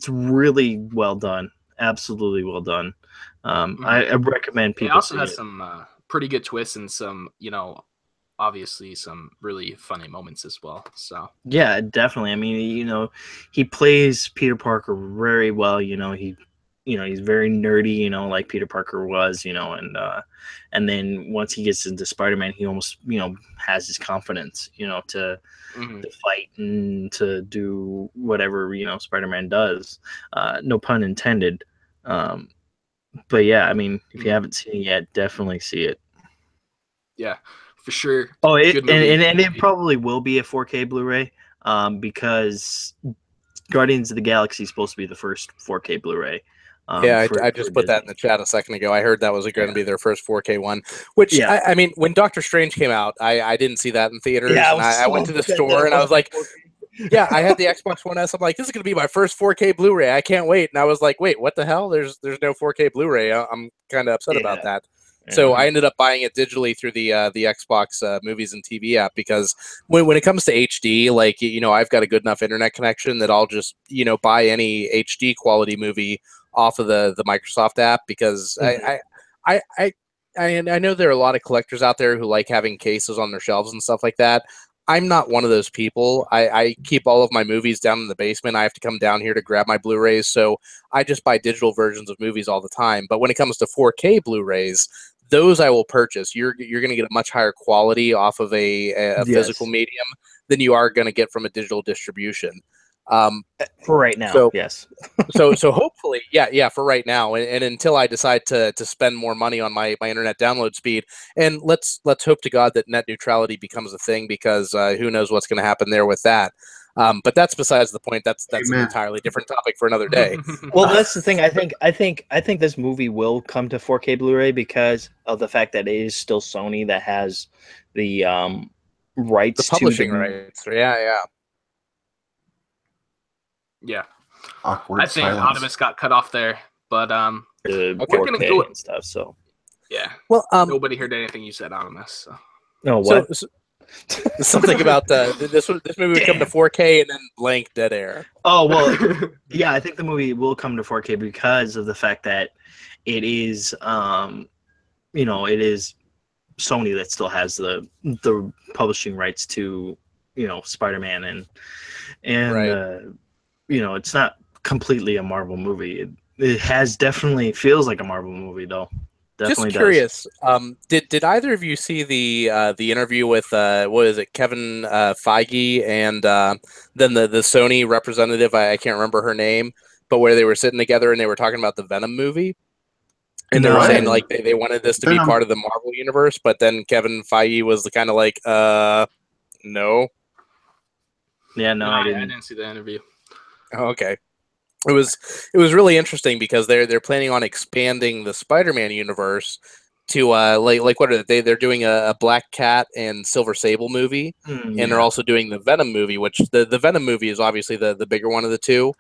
really well done. Absolutely well done. I recommend people. It also has some pretty good twists and some obviously some really funny moments as well. So yeah, definitely. I mean, he plays Peter Parker very well. He's very nerdy, like Peter Parker was, and then once he gets into Spider-Man, he almost, has his confidence, to fight and to do whatever, Spider-Man does. No pun intended. But yeah, I mean, if you haven't seen it yet, definitely see it. Yeah, for sure. Oh, it probably will be a 4K Blu-ray, because Guardians of the Galaxy is supposed to be the first 4K Blu-ray. I just put that in the chat a second ago. I heard that was going to be their first 4K one, which I mean, when Doctor Strange came out, I didn't see that in theaters. Yeah, and I went to the store and I was like, yeah, I had the Xbox One S. I'm like, this is going to be my first 4K Blu-ray. I can't wait. And I was like, wait, what the hell? There's no 4K Blu-ray. I'm kind of upset about that. So I ended up buying it digitally through the Xbox Movies and TV app, because when it comes to HD, like, I've got a good enough internet connection that I'll just, buy any HD quality movie off of the Microsoft app, because I know there are a lot of collectors out there who like having cases on their shelves and stuff like that. I'm not one of those people. I keep all of my movies down in the basement. I have to come down here to grab my Blu-rays, so I just buy digital versions of movies all the time. But when it comes to 4K Blu-rays, those I will purchase. You're going to get a much higher quality off of a physical medium than you are going to get from a digital distribution. For right now, yes. so hopefully, for right now, and until I decide to spend more money on my internet download speed, and let's hope to God that net neutrality becomes a thing, because who knows what's going to happen there with that. But that's besides the point. That's an entirely different topic for another day. Well, that's the thing. I think this movie will come to 4K Blu-ray because of the fact that it is still Sony that has the rights, the publishing rights. Yeah. Awkward I think silence. Optimus got cut off there, but we're gonna go and stuff. So yeah. Well, nobody heard anything you said, Optimus. So. No, what? So, something about this movie would come to 4K and then blank dead air. Oh well, yeah. I think the movie will come to 4K because of the fact that it is, it is Sony that still has the publishing rights to, Spider-Man, and right. It's not completely a Marvel movie. It has definitely feels like a Marvel movie though. Definitely just curious. Did either of you see the interview with what is it, Kevin Feige, and then the Sony representative? I can't remember her name, but where they were sitting together and they were talking about the Venom movie, and they were saying like they wanted this to be part of the Marvel universe, but then Kevin Feige was the kind of like, no. Yeah, no, I didn't see the interview. Oh, okay. It was really interesting because they're planning on expanding the Spider-Man universe to like what are they? They're doing a Black Cat and Silver Sable movie, and they're also doing the Venom movie, which the Venom movie is obviously the bigger one of the two.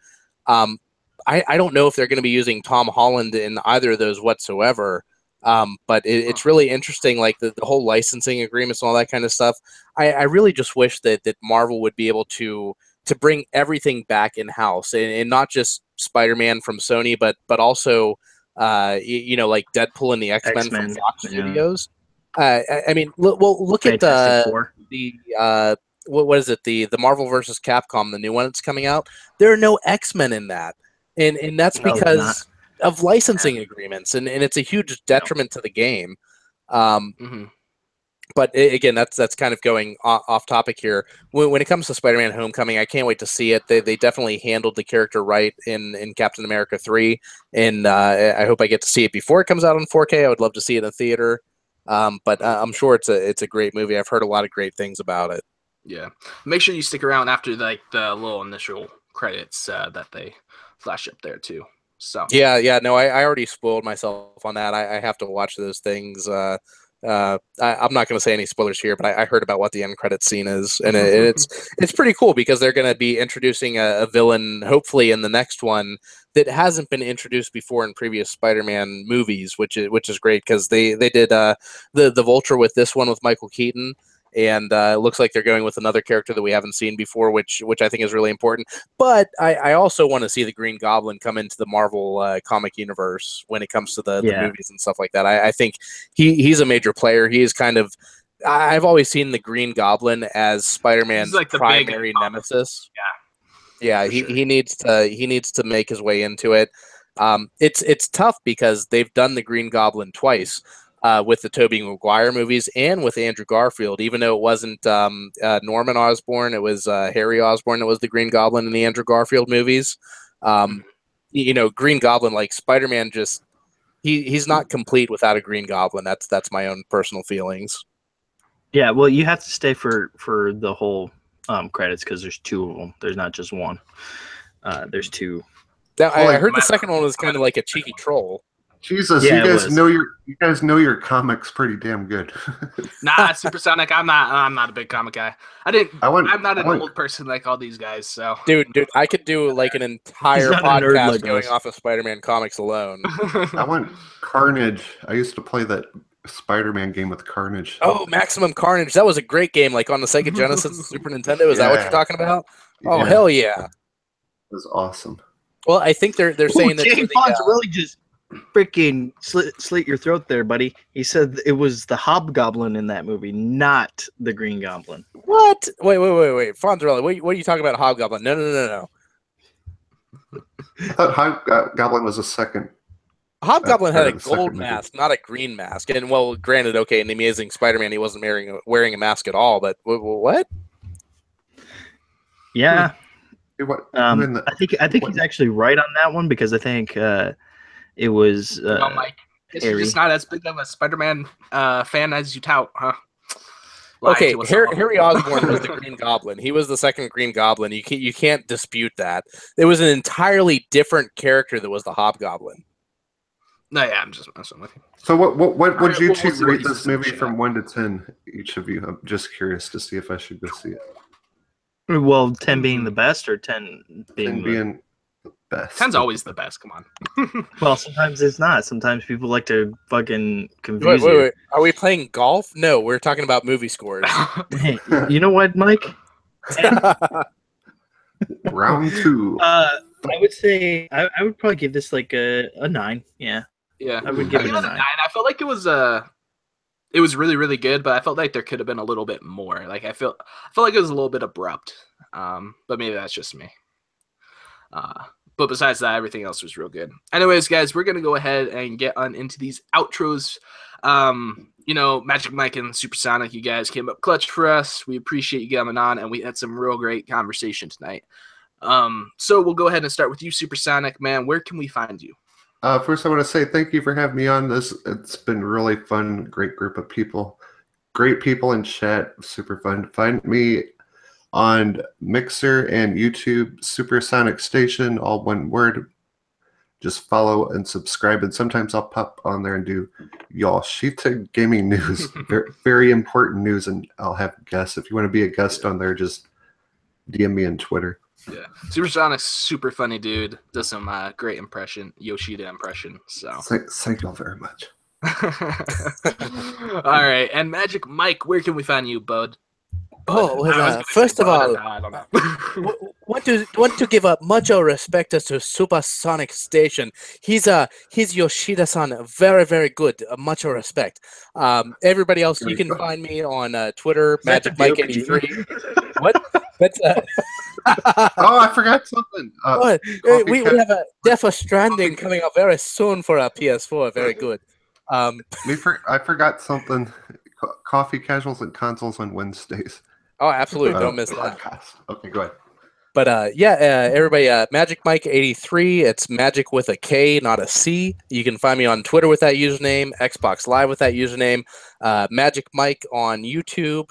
I don't know if they're going to be using Tom Holland in either of those whatsoever. But it's really interesting, like the whole licensing agreements and all that kind of stuff. I really just wish that Marvel would be able to bring everything back in-house, and not just Spider-Man from Sony, but also like Deadpool and the X-Men from Fox Studios. I mean, look at Fantastic Four. what is it? The Marvel versus Capcom, the new one that's coming out. There are no X-Men in that, and that's No, they're because of licensing agreements, and it's a huge detriment to the game. But again, that's kind of going off topic here. When it comes to Spider-Man: Homecoming, I can't wait to see it. They definitely handled the character right in Captain America 3, and I hope I get to see it before it comes out on 4K. I would love to see it in a theater, but I'm sure it's a great movie. I've heard a lot of great things about it. Yeah, make sure you stick around after like the little initial credits that they flash up there too. So yeah, no, I already spoiled myself on that. I have to watch those things. I'm not going to say any spoilers here, but I heard about what the end credit scene is, and it's pretty cool because they're going to be introducing a villain, hopefully in the next one, that hasn't been introduced before in previous Spider-Man movies, which is great because they did the Vulture with this one with Michael Keaton. And it looks like they're going with another character that we haven't seen before, which I think is really important. But I also want to see the Green Goblin come into the Marvel comic universe when it comes to the movies and stuff like that. I think he's a major player. He is kind of – I've always seen the Green Goblin as Spider-Man's like primary nemesis. Yeah, sure. he needs to make his way into it. It's tough because they've done the Green Goblin twice. With the Tobey Maguire movies and with Andrew Garfield, even though it wasn't Norman Osborn, it was Harry Osborn that was the Green Goblin in the Andrew Garfield movies. Green Goblin, like Spider-Man, just he's not complete without a Green Goblin. That's my own personal feelings. Yeah, well, you have to stay for the whole credits because there's two of them. There's not just one. There's two. Now, I heard the second one was kind of like a cheeky troll. Jesus, you guys know your comics pretty damn good. Nah, Supersonic, I'm not a big comic guy. I'm not an old person like all these guys. So, dude, I could do like an entire podcast going off of Spider-Man comics alone. I want Carnage. I used to play that Spider-Man game with Carnage. Oh, Maximum Carnage! That was a great game. Like on the Sega Genesis and Super Nintendo. Is that what you're talking about? Oh, hell yeah! It was awesome. Well, I think they're saying that Jay Fonz really just freaking slit your throat there, buddy. He said it was the Hobgoblin in that movie, not the Green Goblin. What? Wait. Fonzarelli, what are you talking about Hobgoblin? No. I thought Hobgoblin was a second. Hobgoblin had a gold mask, not a green mask. And, well, granted, okay, in The Amazing Spider-Man, he wasn't wearing a mask at all, but what? Yeah. I think he's actually right on that one because I think it was Mike. You're just not as big of a Spider-Man fan as you tout, huh? Okay, Harry Osborn was the Green Goblin. He was the second Green Goblin. You can't dispute that. It was an entirely different character that was the Hobgoblin. No, yeah, I'm just messing with you. So what would you two rate this movie from 1 to 10? Each of you. I'm just curious to see if I should go see it. Well, 10 being the best or 10 being the best. 10's always the best. Come on. Well, sometimes it's not. Sometimes people like to fucking confuse you. Wait. Are we playing golf? No, we're talking about movie scores. Hey, you know what, Mike? Round 2. I would say I would probably give this like a 9. Yeah. Yeah. I would give it a 9. I felt like it was really, really good, but I felt like there could have been a little bit more. Like I felt like it was a little bit abrupt. But maybe that's just me. But besides that, everything else was real good. Anyways, guys, we're gonna go ahead and get on into these outros. Magic Mike and Supersonic, you guys came up clutch for us. We appreciate you coming on, and we had some real great conversation tonight. So we'll go ahead and start with you, Supersonic, man. Where can we find you? First, I want to say thank you for having me on this. It's been really fun. Great group of people. Great people in chat. Super fun. Find me on Mixer and YouTube, SuperSonicStation, all one word. Just follow and subscribe. And sometimes I'll pop on there and do y'all Sheeta gaming news. Very, very important news. And I'll have guests. If you want to be a guest on there, just DM me on Twitter. Yeah, Supersonic's super funny dude. Does some great Yoshida impression. So thank you very much. All right, and Magic Mike, where can we find you, bud? Oh, well, I was gonna first say of all, I don't know. want to give up much respect to SuperSonicStation. He's Yoshida-san, very very good. Much respect. Everybody else, you can find me on Twitter, Is that MagicMike83. What? That's Oh, I forgot something. oh, Coffee we have a Death Stranding coming out very soon for our PS4. Very good. I forgot something. Coffee Casuals and Consoles on Wednesdays. Oh, absolutely. Don't miss that. Podcast. Okay, go ahead. But everybody, Magic Mike 83. It's Magic with a K, not a C. You can find me on Twitter with that username, Xbox Live with that username, Magic Mike on YouTube.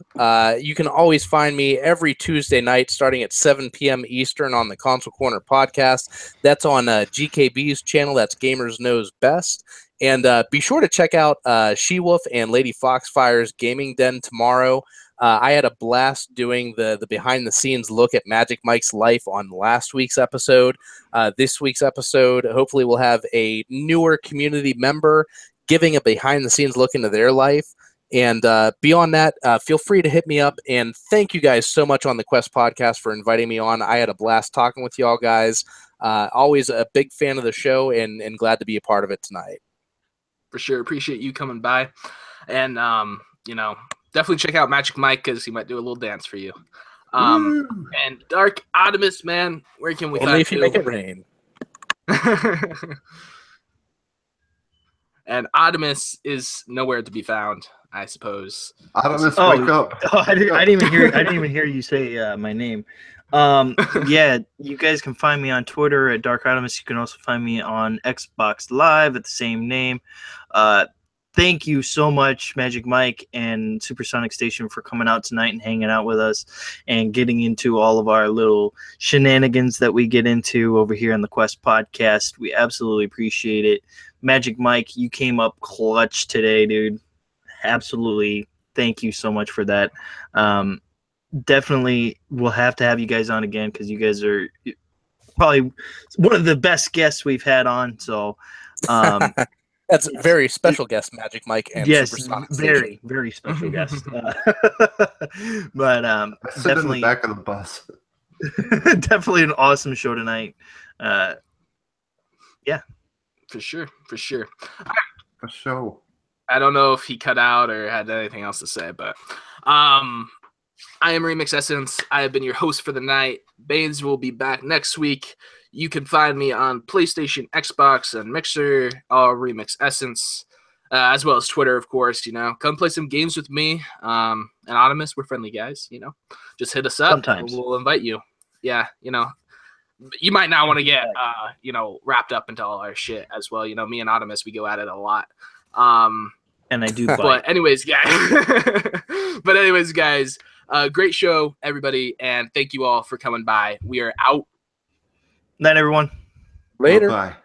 You can always find me every Tuesday night starting at 7 p.m. Eastern on the Console Corner podcast. That's on GKB's channel. That's Gamers Knows Best. And be sure to check out She-Wolf and Lady Foxfire's Gaming Den tomorrow. I had a blast doing the behind-the-scenes look at Magic Mike's life on last week's episode. This week's episode, hopefully we'll have a newer community member giving a behind-the-scenes look into their life. And beyond that, feel free to hit me up. And thank you guys so much on the Quest podcast for inviting me on. I had a blast talking with y'all guys. Always a big fan of the show and glad to be a part of it tonight. For sure. Appreciate you coming by. And, definitely check out Magic Mike because he might do a little dance for you. And Dark Optimus, man, where can we find you? Only if you make it rain. And Optimus is nowhere to be found, I suppose. Optimus, wake up! Oh, I didn't even hear you say my name. Yeah, you guys can find me on Twitter at Dark Optimus. You can also find me on Xbox Live at the same name. Thank you so much, Magic Mike and SuperSonicStation, for coming out tonight and hanging out with us and getting into all of our little shenanigans that we get into over here on the Quest podcast. We absolutely appreciate it. Magic Mike, you came up clutch today, dude. Absolutely. Thank you so much for that. Definitely we'll have to have you guys on again because you guys are probably one of the best guests we've had on. So that's a very special guest, Magic Mike, and yes, SuperSonicStation. very, very special guest. But definitely in the back of the bus. Definitely an awesome show tonight. Yeah, for sure. For sure. I don't know if he cut out or had anything else to say, but I am Remix Essence. I have been your host for the night. Baines will be back next week. You can find me on PlayStation, Xbox, and Mixer, all Remix Essence, as well as Twitter, of course. Come play some games with me. And Optimus, we're friendly guys. Just hit us up. Sometimes we'll invite you. Yeah, you might not want to get wrapped up into all our shit as well. Me and Optimus, we go at it a lot. And I do bite. But anyways, guys, great show, everybody, and thank you all for coming by. We are out. Night, everyone. Later. Bye.